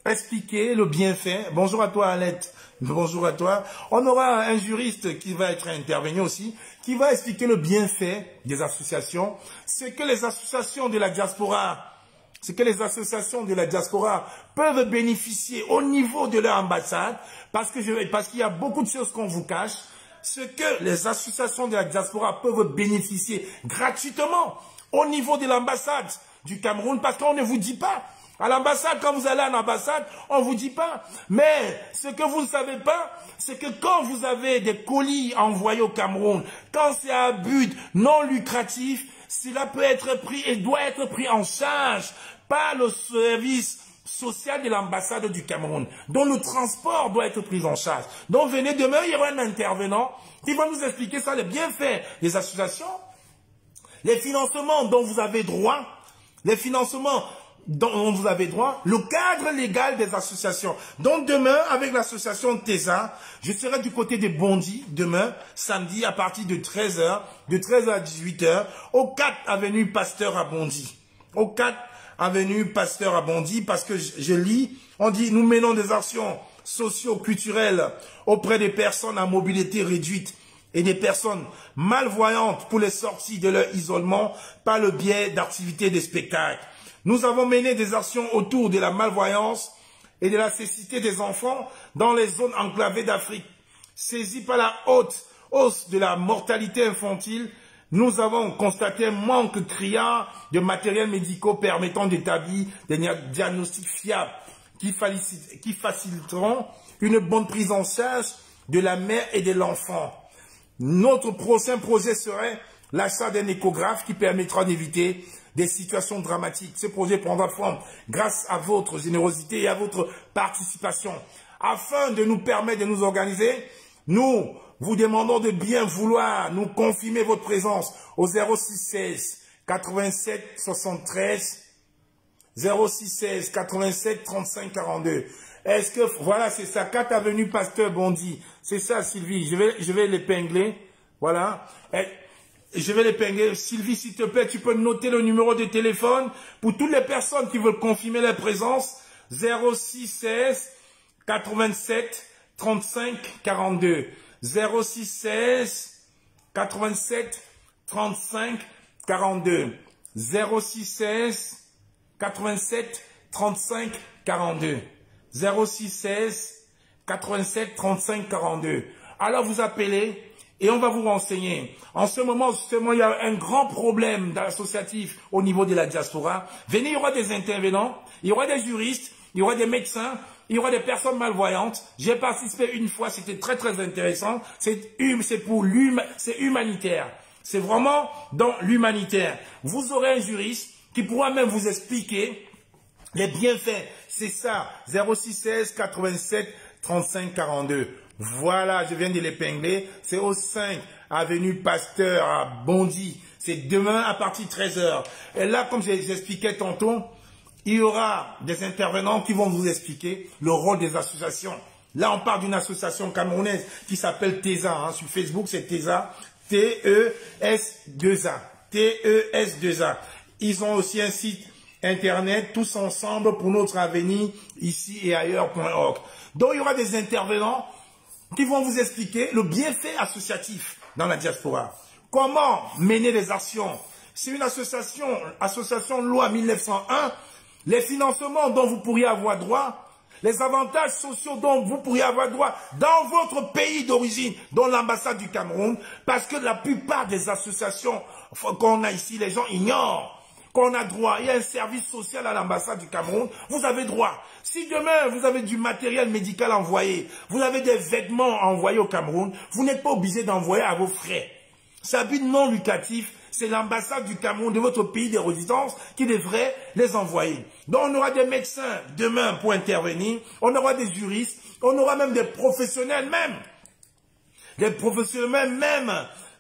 expliquer le bienfait. Bonjour à toi Alette. Bonjour à toi. On aura un juriste qui va être intervenu aussi, qui va expliquer le bienfait des associations, ce que les associations de la diaspora peuvent bénéficier au niveau de leur ambassade, parce qu'il y a beaucoup de choses qu'on vous cache, ce que les associations de la diaspora peuvent bénéficier gratuitement au niveau de l'ambassade du Cameroun, parce qu'on ne vous dit pas. À l'ambassade, quand vous allez à l'ambassade, on ne vous dit pas. Mais ce que vous ne savez pas, c'est que quand vous avez des colis envoyés au Cameroun, quand c'est à but non lucratif, cela peut être pris et doit être pris en charge par le service social de l'ambassade du Cameroun, dont le transport doit être pris en charge. Donc venez demain, il y aura un intervenant qui va nous expliquer ça, les bienfaits des associations, les financements dont vous avez droit, le cadre légal des associations. Donc demain, avec l'association TESA, je serai du côté de Bondy, demain, samedi, à partir de 13 h, de 13 h à 18 h, au 4 avenue Pasteur à Bondy. Au 4 avenue Pasteur à Bondy, parce que je lis, on dit, nous menons des actions socio-culturelles auprès des personnes à mobilité réduite et des personnes malvoyantes pour les sorties de leur isolement par le biais d'activités de spectacles. Nous avons mené des actions autour de la malvoyance et de la cécité des enfants dans les zones enclavées d'Afrique. Saisis par la haute hausse de la mortalité infantile, nous avons constaté un manque criant de matériel médical permettant d'établir des diagnostics fiables qui faciliteront une bonne prise en charge de la mère et de l'enfant. Notre prochain projet serait l'achat d'un échographe qui permettra d'éviter des situations dramatiques. Ce projet prendra forme grâce à votre générosité et à votre participation. Afin de nous permettre de nous organiser, nous vous demandons de bien vouloir nous confirmer votre présence au 0616 87 73 0616 87 35 42. Est-ce que, voilà, c'est ça, 4 avenue Pasteur Bondy. C'est ça, Sylvie. Je vais l'épingler. Voilà. Je vais l'épingler. Sylvie, s'il te plaît, tu peux noter le numéro de téléphone pour toutes les personnes qui veulent confirmer leur présence. 0616 87 35 42. 0616 87 35 42. 0616 87 35 42. 0616 87 35 42. Alors vous appelez et on va vous renseigner. En ce moment, justement, il y a un grand problème associatif au niveau de la diaspora. Venez, il y aura des intervenants, il y aura des juristes, il y aura des médecins, il y aura des personnes malvoyantes. J'ai participé une fois, c'était très très intéressant. C'est humanitaire. C'est vraiment dans l'humanitaire. Vous aurez un juriste qui pourra même vous expliquer les bienfaits. C'est ça, 0616 87 35 42. Voilà, je viens de l'épingler. C'est au 5 avenue Pasteur à Bondy. C'est demain à partir de 13h. Et là, comme j'expliquais tantôt, il y aura des intervenants qui vont vous expliquer le rôle des associations. Là, on parle d'une association camerounaise qui s'appelle TESA. Hein. Sur Facebook, c'est TESA. T-E-S-2-A. T-E-S-2-A. Ils ont aussi un site internet, tous ensemble pour notre avenir, ici et ailleurs.org. Donc, il y aura des intervenants qui vont vous expliquer le bienfait associatif dans la diaspora. Comment mener des actions. C'est une association loi 1901, les financements dont vous pourriez avoir droit, les avantages sociaux dont vous pourriez avoir droit dans votre pays d'origine, dans l'ambassade du Cameroun, parce que la plupart des associations qu'on a ici, les gens ignorent qu'on a droit. Il y a un service social à l'ambassade du Cameroun, vous avez droit. Si demain, vous avez du matériel médical envoyé, vous avez des vêtements envoyés au Cameroun, vous n'êtes pas obligé d'envoyer à vos frais. C'est un but non lucratif, c'est l'ambassade du Cameroun, de votre pays de résidence, qui devrait les envoyer. Donc on aura des médecins demain pour intervenir, on aura des juristes, on aura même des professionnels même. Des professionnels même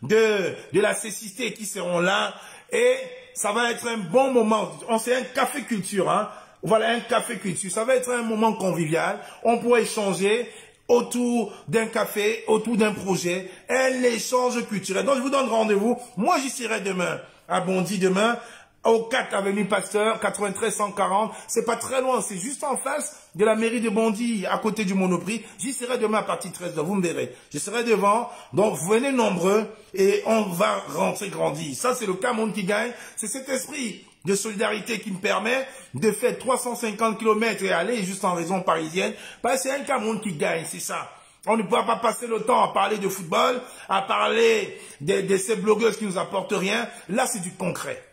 de la cécité qui seront là. Et ça va être un bon moment. C'est un café culture, hein. Voilà, un café culture. Ça va être un moment convivial. On pourra échanger autour d'un café, autour d'un projet, un échange culturel. Donc, je vous donne rendez-vous. Moi, j'y serai demain, à Bondy, demain, au 4 avenue Pasteur, 93 140. C'est pas très loin, c'est juste en face de la mairie de Bondy, à côté du Monoprix. J'y serai demain à partir de 13h, vous me verrez. Je serai devant, donc venez nombreux et on va rentrer grandi. Ça, c'est le Cameroun qui gagne. C'est cet esprit de solidarité qui me permet de faire 350 km et aller juste en région parisienne. Parce que c'est un Cameroun qui gagne, c'est ça. On ne pourra pas passer le temps à parler de football, à parler de ces blogueuses qui nous apportent rien. Là, c'est du concret.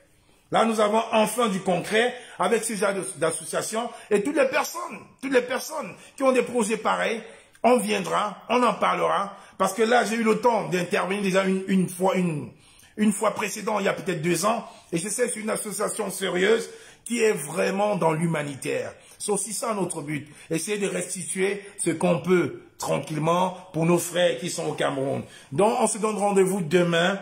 Là, nous avons enfin du concret avec ce genre d'association. Et toutes les personnes qui ont des projets pareils, on viendra, on en parlera. Parce que là, j'ai eu le temps d'intervenir déjà une fois précédente, il y a peut-être 2 ans. Et je sais que c'est une association sérieuse qui est vraiment dans l'humanitaire. C'est aussi ça notre but. Essayer de restituer ce qu'on peut tranquillement pour nos frères qui sont au Cameroun. Donc, on se donne rendez-vous demain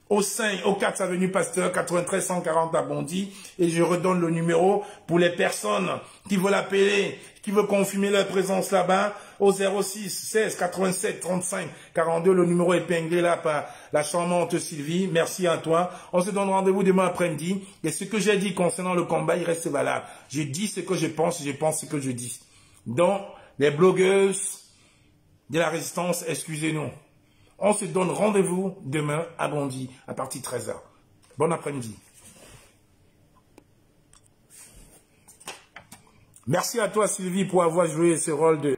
au 4 avenue Pasteur, 93 140 à Bondy. Et je redonne le numéro pour les personnes qui veulent appeler, qui veulent confirmer leur présence là-bas, au 06 16 87 35 42. Le numéro épinglé là par la charmante Sylvie. Merci à toi. On se donne rendez-vous demain après-midi. Et ce que j'ai dit concernant le combat, il reste valable. Je dis ce que je pense ce que je dis. Donc, les blogueuses de la résistance, excusez-nous. On se donne rendez-vous demain à Bondy à partir de 13h. Bon après-midi. Merci à toi Sylvie pour avoir joué ce rôle de...